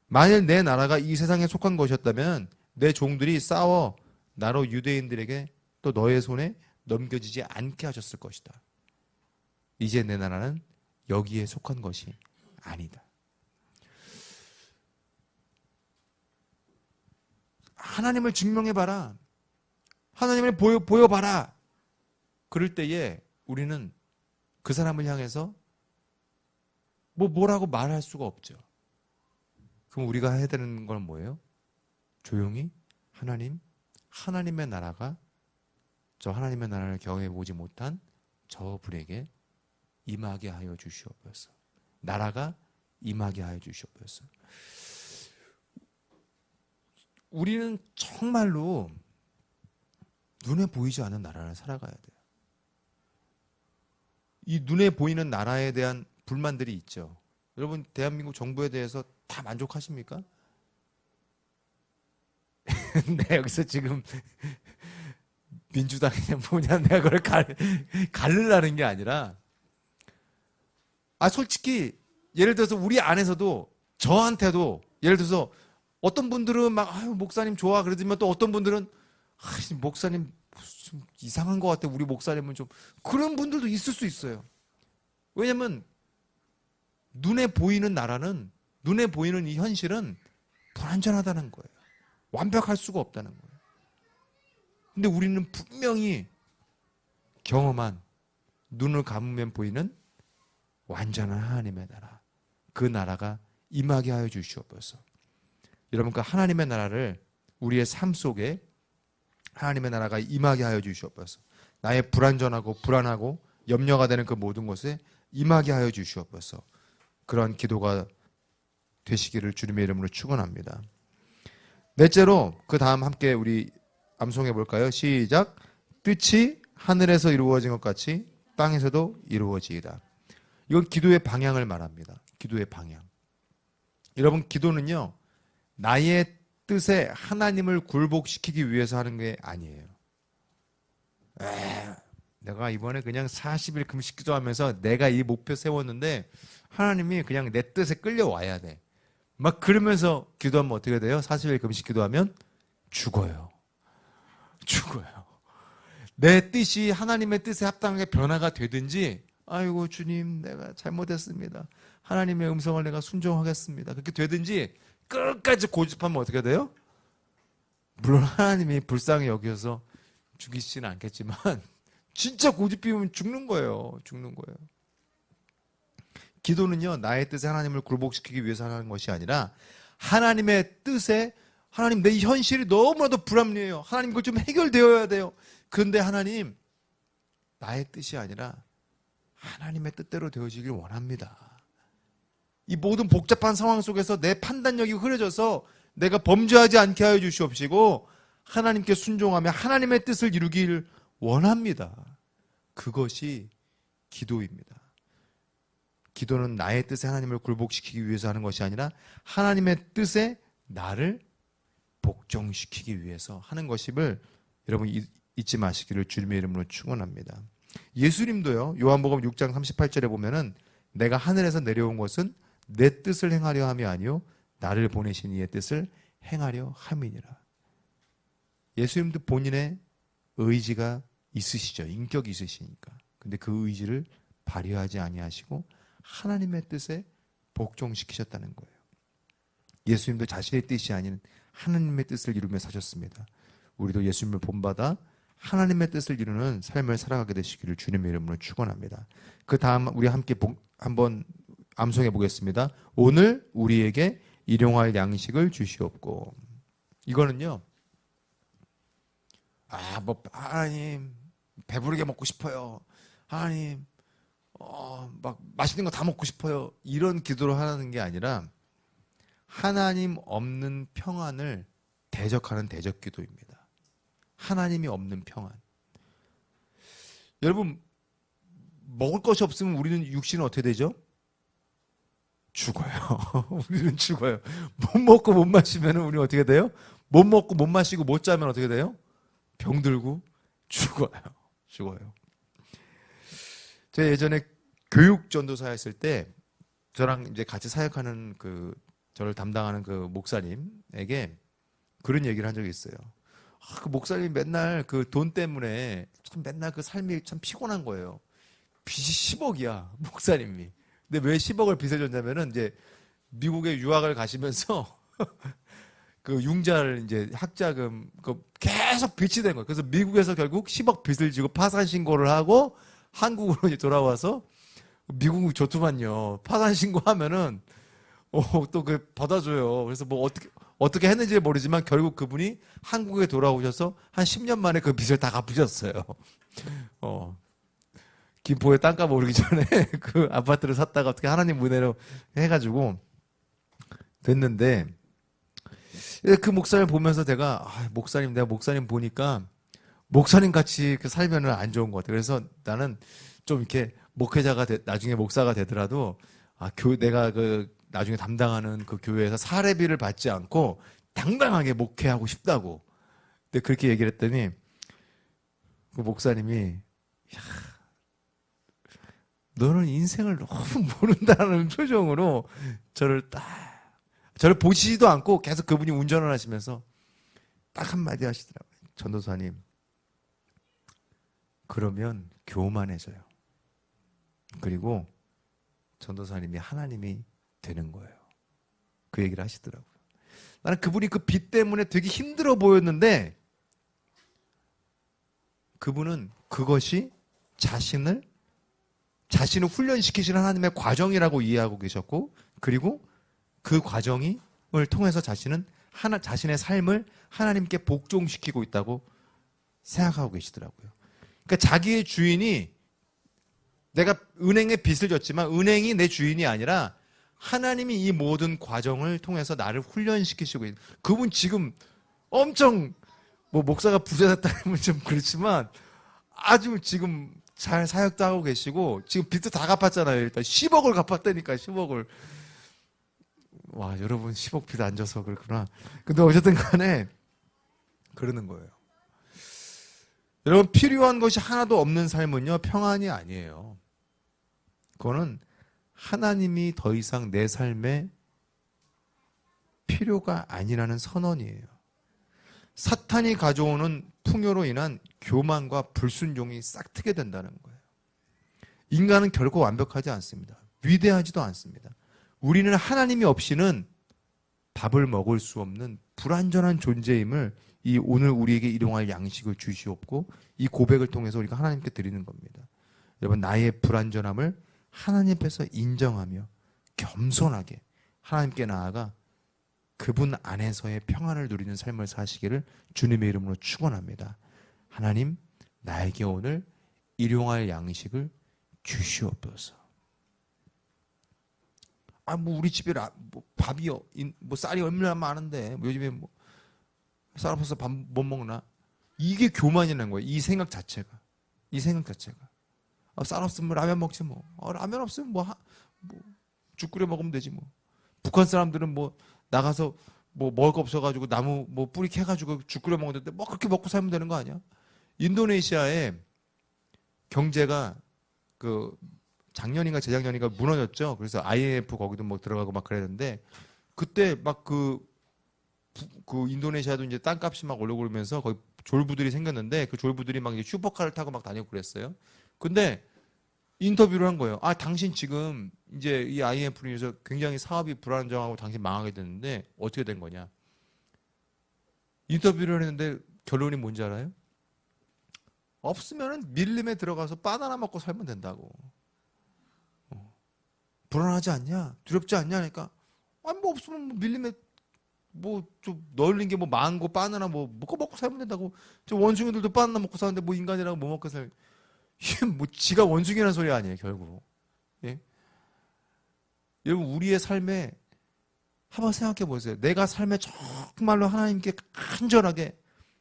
만일 내 나라가 이 세상에 속한 것이었다면 내 종들이 싸워 나로 유대인들에게 또 너의 손에 넘겨지지 않게 하셨을 것이다. 이제 내 나라는 여기에 속한 것이 아니다. 하나님을 증명해봐라. 하나님을 보여봐라. 그럴 때에 우리는 그 사람을 향해서 뭐라고 말할 수가 없죠. 그럼 우리가 해야 되는 건 뭐예요? 조용히 하나님의 나라가 저 하나님의 나라를 경험해 보지 못한 저 분에게 임하게 하여 주시옵소서. 나라가 임하게 하여 주시옵소서. 우리는 정말로 눈에 보이지 않는 나라를 살아가야 돼요. 이 눈에 보이는 나라에 대한 불만들이 있죠. 여러분, 대한민국 정부에 대해서 다 만족하십니까? 네, 여기서 지금 민주당이냐 뭐냐 내가 그걸 가르라는 게 아니라 솔직히 예를 들어서 우리 안에서도 저한테도 예를 들어서 어떤 분들은 막 목사님 좋아 그러지만 또 어떤 분들은 목사님 좀 이상한 것 같아. 우리 목사님은 좀 그런 분들도 있을 수 있어요. 왜냐면 눈에 보이는 나라는 눈에 보이는 이 현실은 불완전하다는 거예요. 완벽할 수가 없다는 거예요. 근데 우리는 분명히 경험한 눈을 감으면 보이는 완전한 하나님의 나라, 그 나라가 임하게 하여 주시옵소서. 여러분, 그 하나님의 나라를 우리의 삶 속에 하나님의 나라가 임하게 하여 주시옵소서. 나의 불완전하고 불안하고 염려가 되는 그 모든 것에 임하게 하여 주시옵소서. 그런 기도가 되시기를 주님의 이름으로 축원합니다. 넷째로 그 다음 함께 우리 암송해 볼까요? 시작. 뜻이 하늘에서 이루어진 것 같이 땅에서도 이루어지이다. 이건 기도의 방향을 말합니다. 기도의 방향. 여러분, 기도는요, 나의 뜻에 하나님을 굴복시키기 위해서 하는 게 아니에요. 내가 이번에 그냥 40일 금식 기도하면서 내가 이 목표 세웠는데 하나님이 그냥 내 뜻에 끌려와야 돼. 막 그러면서 기도하면 어떻게 돼요? 40일 금식 기도하면 죽어요. 죽어요. 내 뜻이 하나님의 뜻에 합당하게 변화가 되든지, 아이고 주님 내가 잘못했습니다, 하나님의 음성을 내가 순종하겠습니다, 그렇게 되든지 끝까지 고집하면 어떻게 돼요? 물론 하나님이 불쌍히 여겨서 죽이시지는 않겠지만 진짜 고집 피우면 죽는 거예요. 죽는 거예요. 기도는요, 나의 뜻에 하나님을 굴복시키기 위해서 하는 것이 아니라 하나님의 뜻에, 하나님 내 현실이 너무나도 불합리해요, 하나님 이걸 좀 해결되어야 돼요. 그런데 하나님, 나의 뜻이 아니라 하나님의 뜻대로 되어지길 원합니다. 이 모든 복잡한 상황 속에서 내 판단력이 흐려져서 내가 범죄하지 않게 하여 주시옵시고 하나님께 순종하며 하나님의 뜻을 이루길 원합니다. 그것이 기도입니다. 기도는 나의 뜻에 하나님을 굴복시키기 위해서 하는 것이 아니라 하나님의 뜻에 나를 복종시키기 위해서 하는 것임을 여러분 잊지 마시기를 주님의 이름으로 축원합니다. 예수님도요, 요한복음 6장 38절에 보면은 내가 하늘에서 내려온 것은 내 뜻을 행하려 함이 아니요 나를 보내신 이의 뜻을 행하려 함이니라. 예수님도 본인의 의지가 있으시죠. 인격이 있으시니까. 근데 그 의지를 발휘하지 아니하시고 하나님의 뜻에 복종시키셨다는 거예요. 예수님도 자신의 뜻이 아닌 하나님의 뜻을 이루며 사셨습니다. 우리도 예수님을 본받아 하나님의 뜻을 이루는 삶을 살아가게 되시기를 주님의 이름으로 축원합니다. 그 다음 우리 함께 한번 암송해 보겠습니다. 오늘 우리에게 일용할 양식을 주시옵고. 이거는요, 하나님 배부르게 먹고 싶어요, 하나님 막 맛있는 거 다 먹고 싶어요, 이런 기도를 하는 게 아니라 하나님 없는 평안을 대적하는 대적 기도입니다. 하나님이 없는 평안. 여러분, 먹을 것이 없으면 우리는 육신은 어떻게 되죠? 죽어요. 우리는 죽어요. 못 먹고 못 마시면 우리는 어떻게 돼요? 못 먹고 못 마시고 못 자면 어떻게 돼요? 병들고 죽어요. 죽어요. 제가 예전에 교육 전도사 했을 때 저랑 이제 같이 사역하는 저를 담당하는 그 목사님에게 그런 얘기를 한 적이 있어요. 그 목사님이 맨날 그 돈 때문에 참 맨날 그 삶이 참 피곤한 거예요. 빚이 10억이야, 목사님이. 근데 왜 10억을 빚을 졌냐면은 이제 미국에 유학을 가시면서 그 융자를 이제 학자금 계속 빚이 된 거예요. 그래서 미국에서 결국 10억 빚을 지고 파산 신고를 하고 한국으로 이제 돌아와서 미국 좋더만요. 파산 신고하면은 또 그 받아줘요. 그래서 뭐 어떻게 했는지 모르지만 결국 그분이 한국에 돌아오셔서 한 10년 만에 그 빚을 다 갚으셨어요. 김포에 땅값 오르기 전에 그 아파트를 샀다가 어떻게 하나님 은혜로 해가지고 됐는데, 그 목사님 보면서 내가 내가 목사님 보니까 목사님 같이 살면은 안 좋은 것 같아. 그래서 나는 좀 이렇게 목회자가 나중에 목사가 되더라도 내가 나중에 담당하는 그 교회에서 사례비를 받지 않고 당당하게 목회하고 싶다고. 근데 그렇게 얘기를 했더니 그 목사님이 너는 인생을 너무 모른다는 표정으로 저를 보시지도 않고 계속 그분이 운전을 하시면서 딱 한마디 하시더라고요. 전도사님, 그러면 교만해져요. 그리고 전도사님이 하나님이 되는 거예요. 그 얘기를 하시더라고요. 나는 그분이 그 빚 때문에 되게 힘들어 보였는데 그분은 그것이 자신을 훈련시키시는 하나님의 과정이라고 이해하고 계셨고, 그리고 그 과정을 통해서 자신의 삶을 하나님께 복종시키고 있다고 생각하고 계시더라고요. 그러니까 자기의 주인이, 내가 은행에 빚을 졌지만 은행이 내 주인이 아니라 하나님이 이 모든 과정을 통해서 나를 훈련시키시고 있는. 그분 지금 엄청 목사가 부자 됐다면 좀 그렇지만 아주 지금 잘 사역도 하고 계시고, 지금 빚도 다 갚았잖아요. 일단 10억을 갚았다니까, 10억을. 와, 여러분 10억 빚 안 져서 그렇구나. 근데 어쨌든 간에 그러는 거예요. 여러분, 필요한 것이 하나도 없는 삶은요, 평안이 아니에요. 그거는 하나님이 더 이상 내 삶에 필요가 아니라는 선언이에요. 사탄이 가져오는 풍요로 인한 교만과 불순종이 싹트게 된다는 거예요. 인간은 결코 완벽하지 않습니다. 위대하지도 않습니다. 우리는 하나님이 없이는 밥을 먹을 수 없는 불완전한 존재임을 이 오늘 우리에게 일용할 양식을 주시옵고 이 고백을 통해서 우리가 하나님께 드리는 겁니다. 여러분, 나의 불완전함을 하나님 앞에서 인정하며 겸손하게 하나님께 나아가 그분 안에서의 평안을 누리는 삶을 사시기를 주님의 이름으로 축원합니다. 하나님, 나에게 오늘 일용할 양식을 주시옵소서. 뭐 우리 집에 밥이 쌀이 얼마나 많은데 요즘에 쌀 없어서 밥 못 먹나? 이게 교만이라는 거예요. 이 생각 자체가. 쌀 없으면 라면 먹지 뭐. 라면 없으면 죽 끓여 먹으면 되지 뭐. 북한 사람들은 나가서 먹을 거 없어가지고 나무 뿌리 캐가지고 죽 끓여 먹는데 그렇게 먹고 살면 되는 거 아니야? 인도네시아의 경제가 작년인가 재작년인가 무너졌죠. 그래서 IMF 거기도 들어가고 그랬는데 그때 인도네시아도 이제 땅값이 오르고 그러면서 거기 졸부들이 생겼는데 그 졸부들이 이제 슈퍼카를 타고 다니고 그랬어요. 근데 인터뷰를 한 거예요. 당신 지금 이제 이 IMF로 인해서 굉장히 사업이 불안정하고 당신 망하게 됐는데 어떻게 된 거냐? 인터뷰를 했는데 결론이 뭔지 알아요? 없으면은 밀림에 들어가서 바나나 먹고 살면 된다고. 불안하지 않냐? 두렵지 않냐? 그러니까 없으면 밀림에 좀 널린 게 망고 바나나 먹고 살면 된다고. 저 원숭이들도 바나나 먹고 사는데 인간이라고 먹고 살. 이게 지가 원숭이라는 소리 아니에요, 결국. 예? 여러분, 우리의 삶에 한번 생각해 보세요. 내가 삶에 정말로 하나님께 간절하게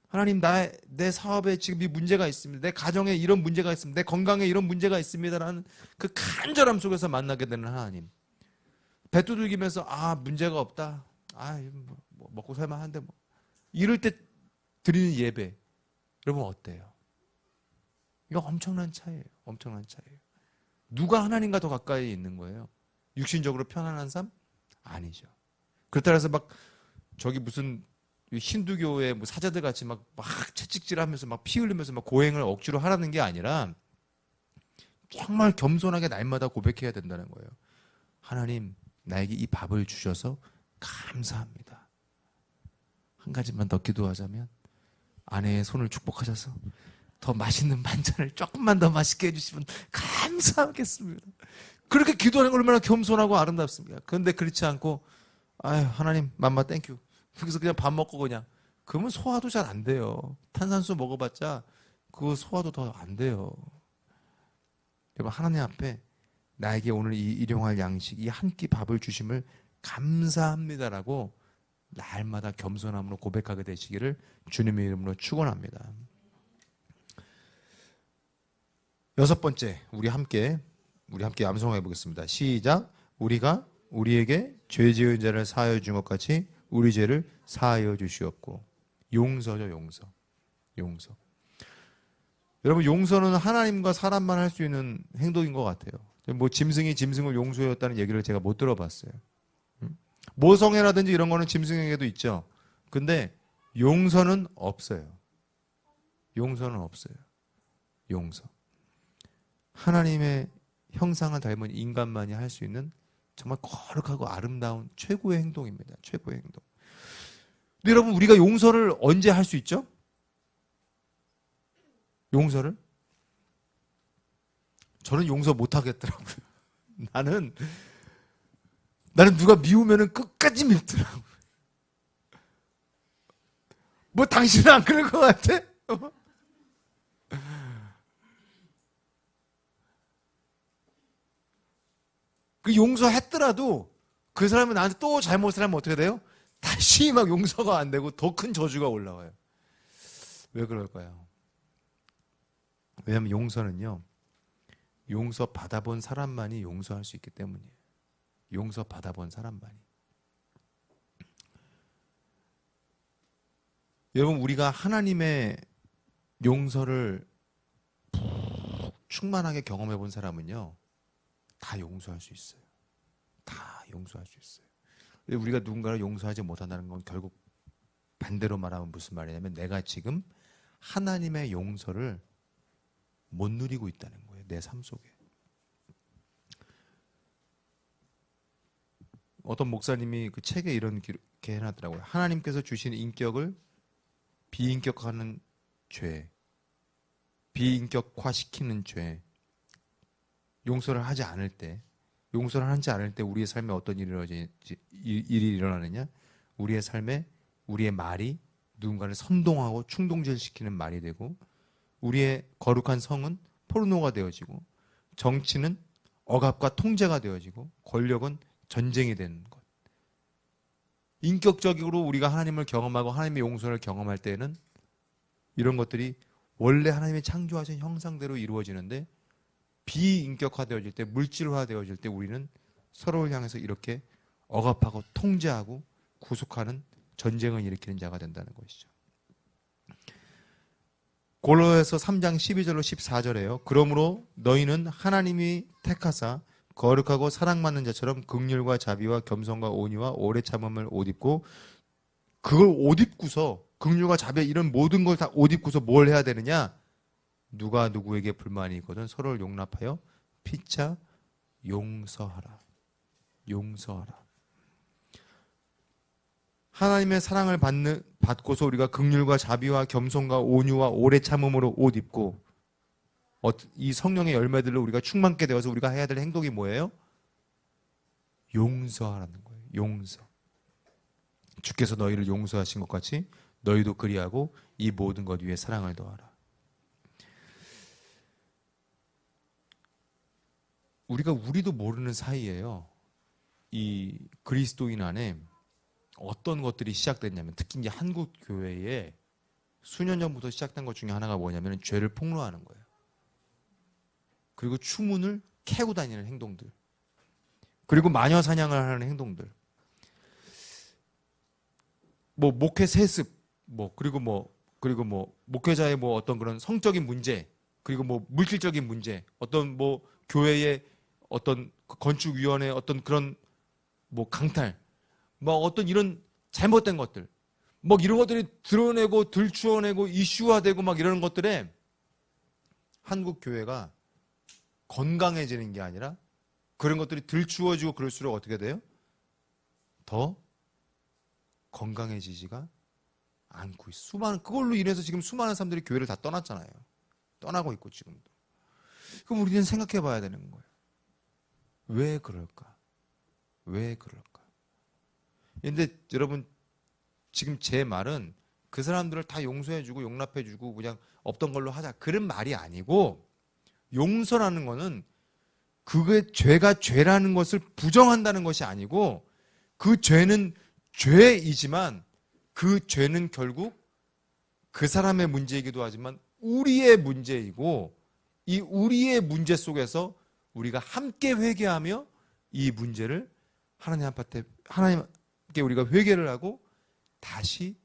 하나님, 내 사업에 지금 이 문제가 있습니다. 내 가정에 이런 문제가 있습니다. 내 건강에 이런 문제가 있습니다라는 그 간절함 속에서 만나게 되는 하나님. 배 두들기면서 문제가 없다. 먹고 살만 한데 이럴 때 드리는 예배. 여러분 어때요? 이거 엄청난 차이예요. 누가 하나님과 더 가까이 있는 거예요? 육신적으로 편안한 삶? 아니죠. 그렇다고 해서 저기 무슨 힌두교의 사제들 같이 채찍질하면서 피 흘리면서 고행을 억지로 하라는 게 아니라 정말 겸손하게 날마다 고백해야 된다는 거예요. 하나님, 나에게 이 밥을 주셔서 감사합니다. 한 가지만 더 기도하자면 아내의 손을 축복하셔서 더 맛있는 반찬을 조금만 더 맛있게 해주시면 감사하겠습니다. 그렇게 기도하는 거 얼마나 겸손하고 아름답습니까? 그런데 그렇지 않고 하나님 맘마 땡큐. 그래서 그냥 밥 먹고 그러면 소화도 잘 안 돼요. 탄산수 먹어봤자 그 소화도 더 안 돼요. 여러분, 하나님 앞에 나에게 오늘 이 일용할 양식, 이 한 끼 밥을 주심을 감사합니다라고 날마다 겸손함으로 고백하게 되시기를 주님의 이름으로 축원합니다. 6번째, 우리 함께 암송해 보겠습니다. 시작. 우리가 우리에게 죄 지은 자를 사하여 준 것 같이 우리 죄를 사하여 주시옵고. 용서죠, 용서. 여러분, 용서는 하나님과 사람만 할 수 있는 행동인 것 같아요. 짐승이 짐승을 용서했다는 얘기를 제가 못 들어봤어요. 모성애라든지 이런 거는 짐승에게도 있죠. 근데 용서는 없어요. 용서. 하나님의 형상을 닮은 인간만이 할 수 있는 정말 거룩하고 아름다운 최고의 행동입니다. 최고의 행동. 근데 여러분, 우리가 용서를 언제 할 수 있죠? 용서를? 저는 용서 못 하겠더라고요. 나는 누가 미우면은 끝까지 밉더라고요. 당신은 안 그럴 것 같아? 그 용서했더라도 그 사람이 나한테 또 잘못을 하면 어떻게 돼요? 다시 용서가 안 되고 더 큰 저주가 올라와요. 왜 그럴까요? 왜냐하면 용서는요, 용서 받아본 사람만이 용서할 수 있기 때문이에요. 용서 받아본 사람만이. 여러분, 우리가 하나님의 용서를 충만하게 경험해 본 사람은요, 다 용서할 수 있어요. 다 용서할 수 있어요. 우리가 누군가를 용서하지 못한다는 건 결국 반대로 말하면 무슨 말이냐면, 내가 지금 하나님의 용서를 못 누리고 있다는 거예요. 내 삶 속에. 어떤 목사님이 그 책에 이렇게 해놨더라고요. 하나님께서 주신 인격을 비인격화하는 죄, 비인격화시키는 죄, 용서를 하지 않을 때, 용서를 하지 않을 때 우리의 삶에 어떤 일이 일어나느냐? 우리의 삶에 우리의 말이 누군가를 선동하고 충동질시키는 말이 되고, 우리의 거룩한 성은 포르노가 되어지고, 정치는 억압과 통제가 되어지고, 권력은 전쟁이 되는 것. 인격적으로 우리가 하나님을 경험하고 하나님의 용서를 경험할 때는 이런 것들이 원래 하나님의 창조하신 형상대로 이루어지는데, 비인격화되어질 때, 물질화되어질 때 우리는 서로를 향해서 이렇게 억압하고 통제하고 구속하는 전쟁을 일으키는 자가 된다는 것이죠. 고로에서 3장 12절로 14절에요. 그러므로 너희는 하나님이 택하사 거룩하고 사랑받는 자처럼 긍휼과 자비와 겸손과 온유와 오래 참음을 옷 입고, 그걸 옷 입고서 긍휼과 자비 이런 모든 걸 다 옷 입고서 뭘 해야 되느냐? 누가 누구에게 불만이 있거든 서로를 용납하여 피차 용서하라. 용서하라. 하나님의 사랑을 받고서 우리가 긍휼과 자비와 겸손과 온유와 오래 참음으로 옷 입고, 이 성령의 열매들로 우리가 충만케 되어서 우리가 해야 될 행동이 뭐예요? 용서하라는 거예요. 용서. 주께서 너희를 용서하신 것 같이 너희도 그리하고 이 모든 것 위에 사랑을 더하라. 우리도 모르는 사이에요. 이 그리스도인 안에 어떤 것들이 시작됐냐면, 특히 이제 한국 교회에 수년 전부터 시작된 것 중에 하나가 뭐냐면 죄를 폭로하는 거예요. 그리고 추문을 캐고 다니는 행동들. 그리고 마녀 사냥을 하는 행동들. 뭐 목회 세습, 그리고 목회자의 어떤 그런 성적인 문제, 그리고 물질적인 문제, 어떤 교회의 어떤 건축위원회 어떤 그런 강탈, 어떤 이런 잘못된 것들, 이런 것들이 드러내고 들추어내고 이슈화되고 이런 것들에 한국 교회가 건강해지는 게 아니라 그런 것들이 들추어지고 그럴수록 어떻게 돼요? 더 건강해지지가 않고 있어. 그걸로 인해서 지금 수많은 사람들이 교회를 다 떠났잖아요. 떠나고 있고 지금도. 그럼 우리는 생각해 봐야 되는 거예요. 왜 그럴까? 왜 그럴까? 근데 여러분, 지금 제 말은 그 사람들을 다 용서해주고 용납해주고 그냥 없던 걸로 하자, 그런 말이 아니고, 용서라는 거는 그게 죄가 죄라는 것을 부정한다는 것이 아니고, 그 죄는 죄이지만 그 죄는 결국 그 사람의 문제이기도 하지만 우리의 문제이고, 이 우리의 문제 속에서 우리가 함께 회개하며 이 문제를 하나님께 우리가 회개를 하고 다시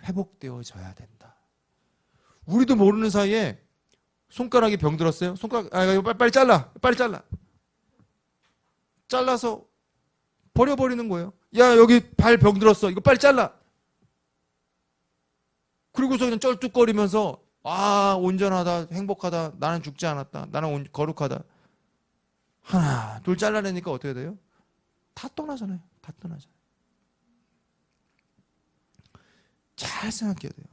회복되어져야 된다. 우리도 모르는 사이에 손가락이 병들었어요. 이거 빨리 잘라. 빨리 잘라. 잘라서 버려버리는 거예요. 야, 여기 발 병들었어. 이거 빨리 잘라. 그리고서 그냥 쩔뚝거리면서, 온전하다, 행복하다, 나는 죽지 않았다, 나는 거룩하다. 하나, 둘 잘라내니까 어떻게 돼요? 다 떠나잖아요. 다 떠나잖아요. 잘 생각해야 돼요.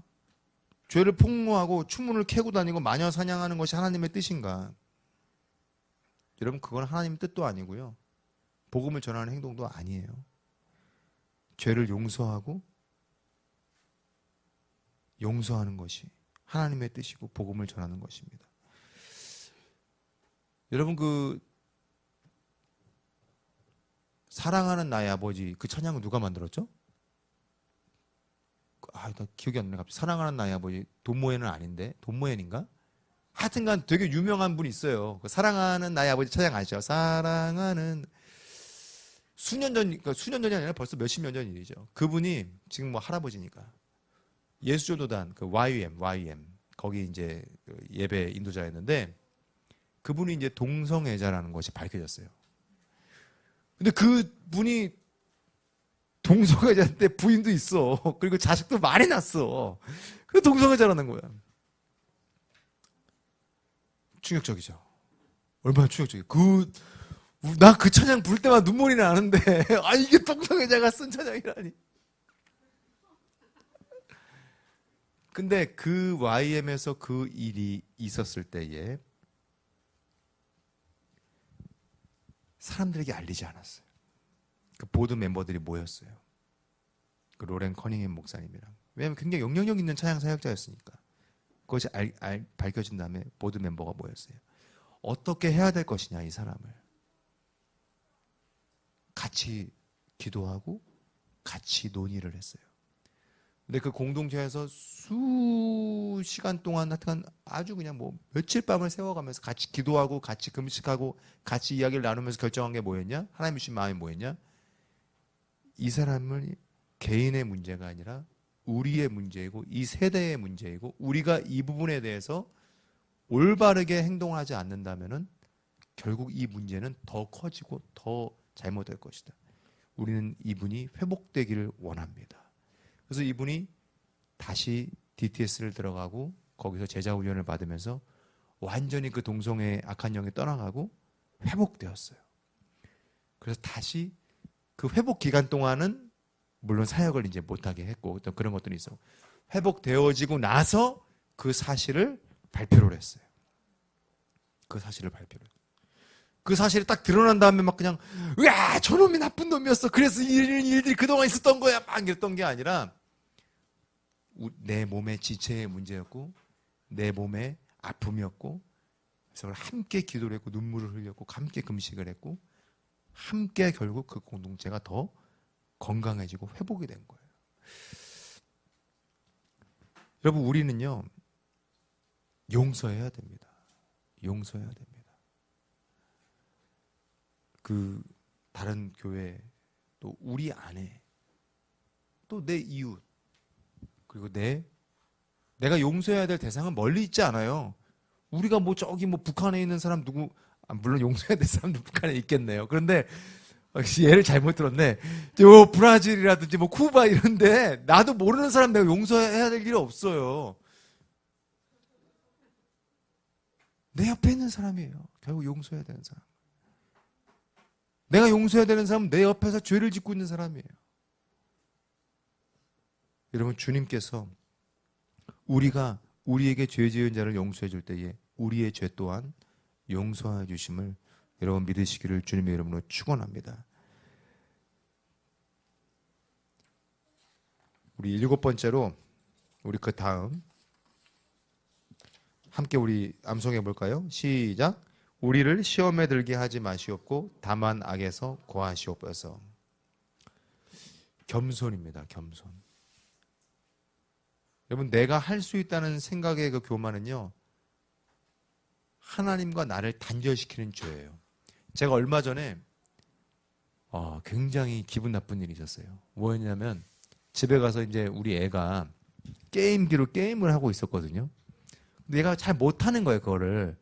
죄를 폭로하고 추문을 캐고 다니고 마녀 사냥하는 것이 하나님의 뜻인가? 여러분, 그건 하나님의 뜻도 아니고요. 복음을 전하는 행동도 아니에요. 죄를 용서하고 용서하는 것이 하나님의 뜻이고 복음을 전하는 것입니다. 여러분, 사랑하는 나의 아버지, 그 찬양은 누가 만들었죠? 나 기억이 안 나네. 갑자기. 사랑하는 나의 아버지, 돈모엔은 아닌데, 돈모엔인가? 하여튼간 되게 유명한 분이 있어요. 그 사랑하는 나의 아버지 찬양 아시죠? 사랑하는 수년 전, 그러니까 수년 전이 아니라 벌써 몇십 년 전 일이죠. 그분이 지금 뭐 할아버지니까 예수전도단 그 YM 거기 이제 그 예배 인도자였는데 그분이 이제 동성애자라는 것이 밝혀졌어요. 근데 그분이 동성애자인데 부인도 있어. 그리고 자식도 많이 낳았어. 그 동성애자라는 거야. 충격적이죠. 얼마나 충격적이야. 나 그 찬양 부를 때마다 눈물이 나는데, 아, 이게 동성애자가 쓴 찬양이라니. 근데 그 YM에서 그 일이 있었을 때에 사람들에게 알리지 않았어요. 그 보드 멤버들이 모였어요. 그 로렌 커닝햄 목사님이랑. 왜냐하면 굉장히 영향력 있는 찬양 사역자였으니까. 그것이 밝혀진 다음에 보드 멤버가 모였어요. 어떻게 해야 될 것이냐, 이 사람을. 같이 기도하고 같이 논의를 했어요. 근데 그 공동체에서 수시간 동안 하여튼 아주 그냥 뭐 며칠 밤을 세워가면서 같이 기도하고 같이 금식하고 같이 이야기를 나누면서 결정한 게 뭐였냐? 하나님이 주신 마음이 뭐였냐? 이 사람은 개인의 문제가 아니라 우리의 문제이고 이 세대의 문제이고 우리가 이 부분에 대해서 올바르게 행동하지 않는다면은 결국 이 문제는 더 커지고 더 잘못될 것이다. 우리는 이분이 회복되기를 원합니다. 그래서 이분이 다시 DTS를 들어가고 거기서 제자훈련을 받으면서 완전히 그 동성애의 악한 영이 떠나가고 회복되었어요. 그래서 다시 그 회복 기간 동안은 물론 사역을 이제 못하게 했고 어떤 그런 것들이 있어. 회복되어지고 나서 그 사실을 발표를 했어요. 그 사실을 발표를. 그 사실이 딱 드러난 다음에 막 그냥 으아 저놈이 나쁜 놈이었어. 그래서 이런 일들이 그동안 있었던 거야. 막 이랬던 게 아니라 내 몸의 지체의 문제였고 내 몸의 아픔이었고 그래서 함께 기도를 했고 눈물을 흘렸고 함께 금식을 했고 함께 결국 그 공동체가 더 건강해지고 회복이 된 거예요. 여러분 우리는요 용서해야 됩니다. 용서해야 됩니다. 그 다른 교회 또 우리 안에 또 내 이웃 그리고 내가 용서해야 될 대상은 멀리 있지 않아요. 우리가 뭐 저기 뭐 북한에 있는 사람 누구 물론 용서해야 될 사람도 북한에 있겠네요. 그런데 예를 잘못 들었네. 뭐 브라질이라든지 뭐 쿠바 이런데 나도 모르는 사람 내가 용서해야 될 일이 없어요. 내 옆에 있는 사람이에요. 결국 용서해야 되는 사람. 내가 용서해야 되는 사람은 내 옆에서 죄를 짓고 있는 사람이에요. 여러분 주님께서 우리가 우리에게 죄 지은 자를 용서해 줄 때에 우리의 죄 또한 용서해 주심을 여러분 믿으시기를 주님의 이름으로 축원합니다. 우리 7번째로 우리 그 다음 함께 우리 암송해 볼까요? 시작. 우리를 시험에 들게 하지 마시옵고 다만 악에서 구하시옵소서. 겸손입니다. 겸손. 여러분 내가 할 수 있다는 생각의 그 교만은요 하나님과 나를 단절시키는 죄예요. 제가 얼마 전에 굉장히 기분 나쁜 일이 있었어요. 뭐였냐면 집에 가서 이제 우리 애가 게임기로 게임을 하고 있었거든요. 근데 얘가 잘 못하는 거예요. 그거를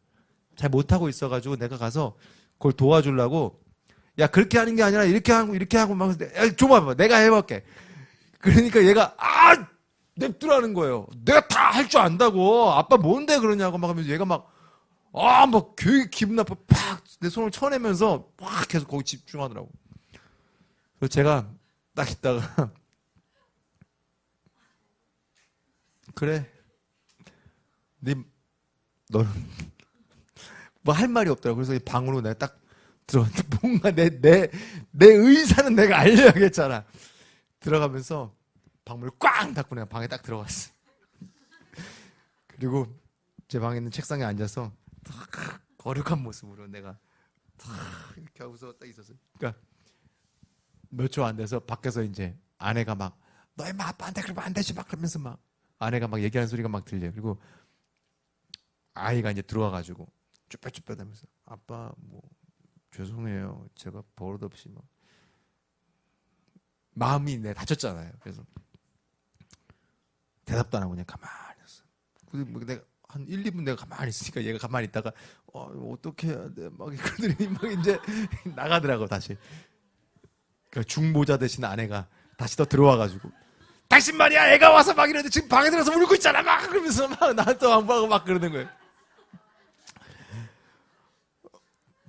잘 못하고 있어가지고 내가 가서 그걸 도와주려고 야 그렇게 하는 게 아니라 이렇게 하고 막 줘봐봐 내가 해볼게. 그러니까 얘가 냅두라는 거예요. 내가 다 할 줄 안다고 아빠 뭔데 그러냐고 막 하면서 얘가 막 기분 나빠 팍 내 손을 쳐내면서 막 계속 거기 집중하더라고. 그래서 제가 딱 있다가 그래 너는 뭐 할 말이 없더라고. 그래서 방으로 내가 딱 들어갔는데 뭔가 내 의사는 내가 알려야겠잖아. 들어가면서 방문을 꽝 닫고 내가 방에 딱 들어갔어. 그리고 제 방에 있는 책상에 앉아서 거룩한 모습으로 내가 이렇게 하고서 딱 있었어요. 그러니까 몇 초 안 돼서 밖에서 이제 아내가 막 너희 아빠한테 그러면 안 되지 막 그러면서 막 아내가 막 얘기하는 소리가 막 들려요. 그리고 아이가 이제 들어와가지고 쭈뼛쭈뼛하면서 아빠 뭐 죄송해요. 제가 버릇없이 막 마음이 내 다쳤잖아요. 그래서 대답도 안 하고 그냥 가만히 있었어. 근데 뭐 내가 한 1, 2분 내가 가만히 있으니까 얘가 가만히 있다가 이거 어떻게 해야 돼? 막 그러더니 막 이제 나가더라고 다시. 그 중보자 대신 아내가 다시 또 들어와가지고 당신 말이야 애가 와서 막 이러는데 지금 방에 들어서 울고 있잖아 막 그러면서 막 나한테 왕부하고 막 그러는 거예요.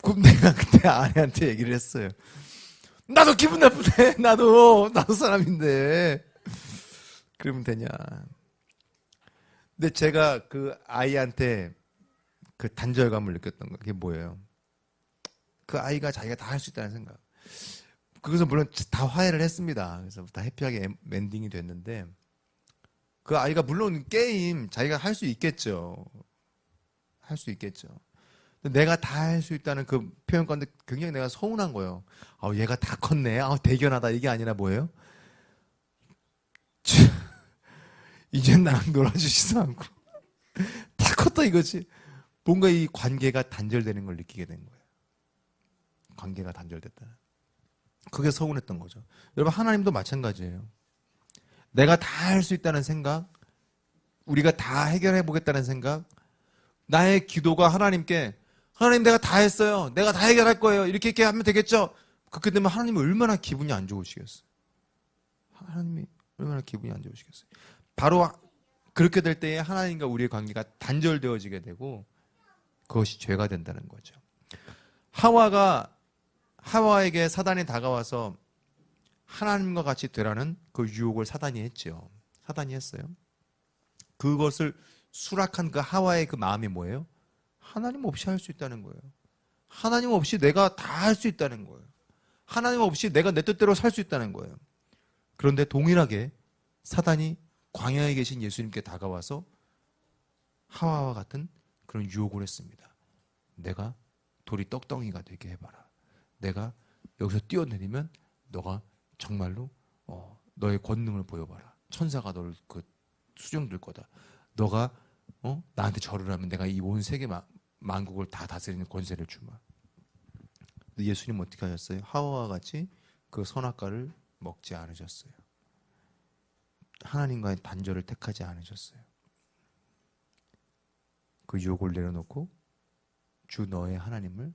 그럼 내가 그때 아내한테 얘기를 했어요. 나도 기분 나쁘네. 나도 사람인데 그러면 되냐. 근데 제가 그 아이한테 그 단절감을 느꼈던 거 그게 뭐예요? 그 아이가 자기가 다 할 수 있다는 생각. 그래서 물론 다 화해를 했습니다. 그래서 다 해피하게 엔딩이 됐는데 그 아이가 물론 게임 자기가 할 수 있겠죠. 할 수 있겠죠. 내가 다 할 수 있다는 그 표현 가운데 굉장히 내가 서운한 거예요. 얘가 다 컸네. 대견하다. 이게 아니라 뭐예요? 이젠 나랑 놀아주지도 않고 다 컸다 이거지. 뭔가 이 관계가 단절되는 걸 느끼게 된 거예요. 관계가 단절됐다. 그게 서운했던 거죠. 여러분 하나님도 마찬가지예요. 내가 다 할 수 있다는 생각, 우리가 다 해결해 보겠다는 생각, 나의 기도가 하나님께 하나님 내가 다 했어요. 내가 다 해결할 거예요. 이렇게 하면 되겠죠. 그렇게 되면 하나님이 얼마나 기분이 안 좋으시겠어요. 하나님이 얼마나 기분이 안 좋으시겠어요. 바로 그렇게 될 때에 하나님과 우리의 관계가 단절되어지게 되고 그것이 죄가 된다는 거죠. 하와에게 사단이 다가와서 하나님과 같이 되라는 그 유혹을 사단이 했죠. 사단이 했어요. 그것을 수락한 그 하와의 그 마음이 뭐예요? 하나님 없이 할 수 있다는 거예요. 하나님 없이 내가 다 할 수 있다는 거예요. 하나님 없이 내가 내 뜻대로 살 수 있다는 거예요. 그런데 동일하게 사단이 광야에 계신 예수님께 다가와서 하와와 같은 그런 유혹을 했습니다. 내가 돌이 떡덩이가 되게 해봐라. 내가 여기서 뛰어내리면 너가 정말로 너의 권능을 보여봐라. 천사가 너를 그 수종들 거다. 너가 나한테 절을 하면 내가 이 온 세계 만국을 다 다스리는 권세를 주마. 예수님 어떻게 하셨어요? 하와와 같이 그 선악과를 먹지 않으셨어요. 하나님과의 단절을 택하지 않으셨어요. 그 유혹을 내려놓고 주 너의 하나님을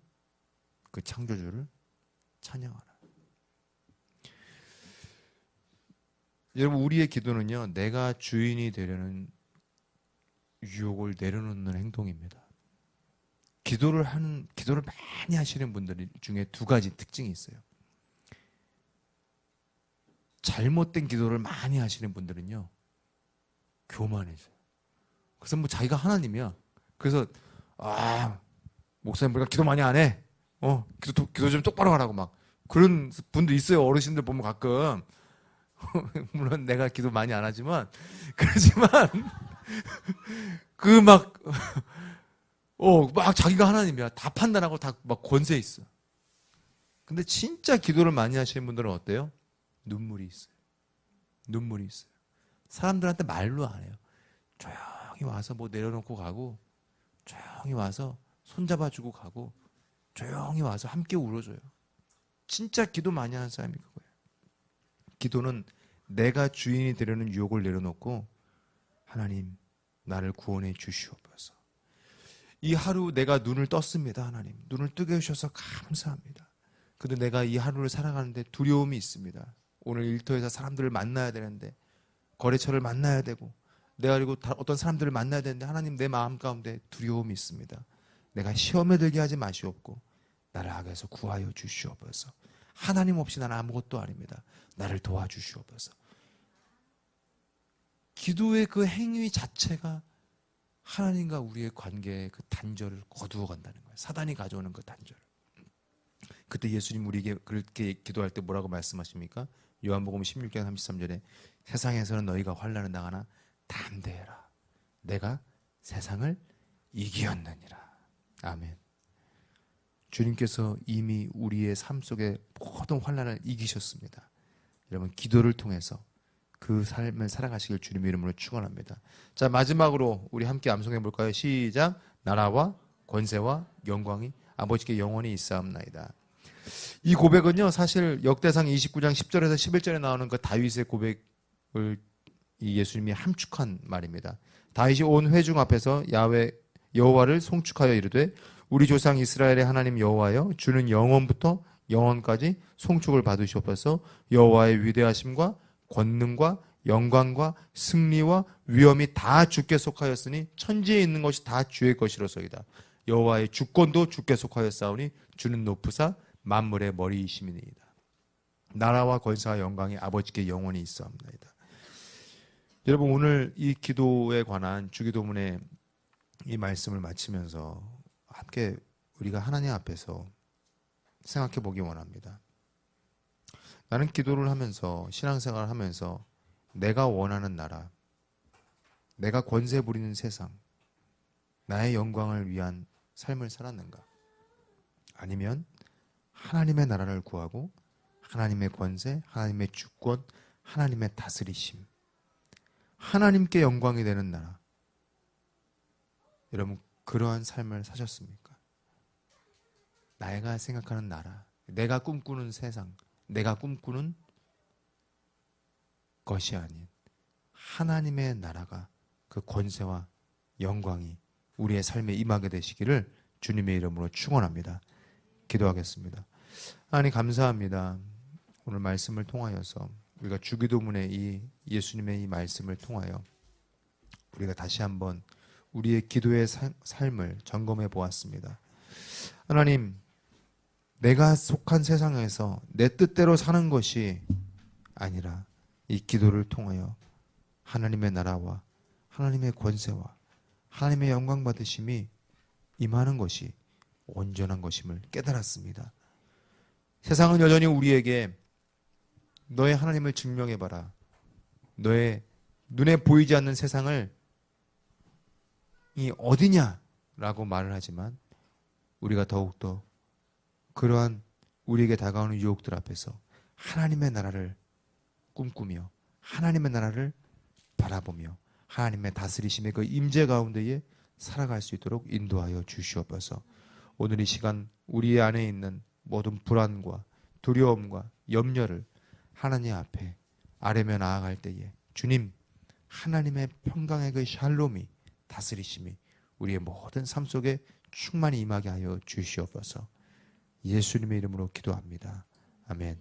그 창조주를 찬양하라. 여러분 우리의 기도는요 내가 주인이 되려는 유혹을 내려놓는 행동입니다. 기도를 많이 하시는 분들 중에 두 가지 특징이 있어요. 잘못된 기도를 많이 하시는 분들은요 교만해져요. 그래서 뭐 자기가 하나님이야. 그래서 목사님 우리가 기도 많이 안 해. 기도 좀 똑바로 하라고 막 그런 분도 있어요. 어르신들 보면 가끔 물론 내가 기도 많이 안 하지만 그렇지만 막 자기가 하나님이야. 다 판단하고 다 막 권세 있어. 근데 진짜 기도를 많이 하시는 분들은 어때요? 눈물이 있어요. 눈물이 있어요. 사람들한테 말로 안 해요. 조용히 와서 뭐 내려놓고 가고 조용히 와서 손잡아주고 가고 조용히 와서 함께 울어줘요. 진짜 기도 많이 하는 사람이 그거예요. 기도는 내가 주인이 되려는 유혹을 내려놓고 하나님 나를 구원해 주시옵소서. 이 하루 내가 눈을 떴습니다. 하나님 눈을 뜨게 해주셔서 감사합니다. 근데 내가 이 하루를 살아가는데 두려움이 있습니다. 오늘 일터에서 사람들을 만나야 되는데 거래처를 만나야 되고 내가 그리고 어떤 사람들을 만나야 되는데 하나님 내 마음 가운데 두려움이 있습니다. 내가 시험에 들게 하지 마시옵고 나를 악에서 구하여 주시옵소서. 하나님 없이 나는 아무것도 아닙니다. 나를 도와주시옵소서. 기도의 그 행위 자체가 하나님과 우리의 관계의 그 단절을 거두어 간다는 거예요. 사단이 가져오는 그 단절. 그때 예수님 우리에게 그렇게 기도할 때 뭐라고 말씀하십니까? 요한복음 16장 33절에 세상에서는 너희가 환난을 당하나 담대해라. 내가 세상을 이기었느니라. 아멘. 주님께서 이미 우리의 삶 속에 모든 환난을 이기셨습니다. 여러분 기도를 통해서 그 삶을 살아가시길 주님의 이름으로 축원합니다. 자 마지막으로 우리 함께 암송해 볼까요? 시작. 나라와 권세와 영광이 아버지께 영원히 있사옵나이다. 이 고백은요, 사실 역대상 29장 10절에서 11절에 나오는 그 다윗의 고백을 이 예수님이 함축한 말입니다. 다윗이 온 회중 앞에서 야훼 여호와를 송축하여 이르되 우리 조상 이스라엘의 하나님 여호와여, 주는 영원부터 영원까지 송축을 받으시옵소서. 여호와의 위대하심과 권능과 영광과 승리와 위엄이 다 주께 속하였으니 천지에 있는 것이 다 주의 것이로소이다. 여호와의 주권도 주께 속하였사오니 주는 높으사 만물의 머리이심이니이다. 나라와 권세와 영광이 아버지께 영원히 있사옵나이다. 여러분, 오늘 이 기도에 관한 주기도문의 이 말씀을 마치면서 함께 우리가 하나님 앞에서 생각해 보기 원합니다. 나는 기도를 하면서, 신앙생활을 하면서 내가 원하는 나라, 내가 권세 부리는 세상, 나의 영광을 위한 삶을 살았는가? 아니면 하나님의 나라를 구하고 하나님의 권세, 하나님의 주권, 하나님의 다스리심, 하나님께 영광이 되는 나라, 여러분 그러한 삶을 사셨습니까? 내가 생각하는 나라, 내가 꿈꾸는 세상, 내가 꿈꾸는 것이 아닌 하나님의 나라가, 그 권세와 영광이 우리의 삶에 임하게 되시기를 주님의 이름으로 축원합니다. 기도하겠습니다. 하나님 감사합니다. 오늘 말씀을 통하여서 우리가 주기도문의 이 예수님의 이 말씀을 통하여 우리가 다시 한번 우리의 기도의 삶을 점검해 보았습니다. 하나님, 내가 속한 세상에서 내 뜻대로 사는 것이 아니라 이 기도를 통하여 하나님의 나라와 하나님의 권세와 하나님의 영광 받으심이 임하는 것이 온전한 것임을 깨달았습니다. 세상은 여전히 우리에게 너의 하나님을 증명해봐라, 너의 눈에 보이지 않는 세상을 이 어디냐라고 말을 하지만 우리가 더욱더 그러한 우리에게 다가오는 유혹들 앞에서 하나님의 나라를 꿈꾸며 하나님의 나라를 바라보며 하나님의 다스리심의 그 임재 가운데에 살아갈 수 있도록 인도하여 주시옵소서. 오늘 이 시간 우리 안에 있는 모든 불안과 두려움과 염려를 하나님 앞에 아뢰며 나아갈 때에 주님, 하나님의 평강의 그 샬롬이, 다스리심이 우리의 모든 삶 속에 충만히 임하게 하여 주시옵소서. 예수님의 이름으로 기도합니다. 아멘.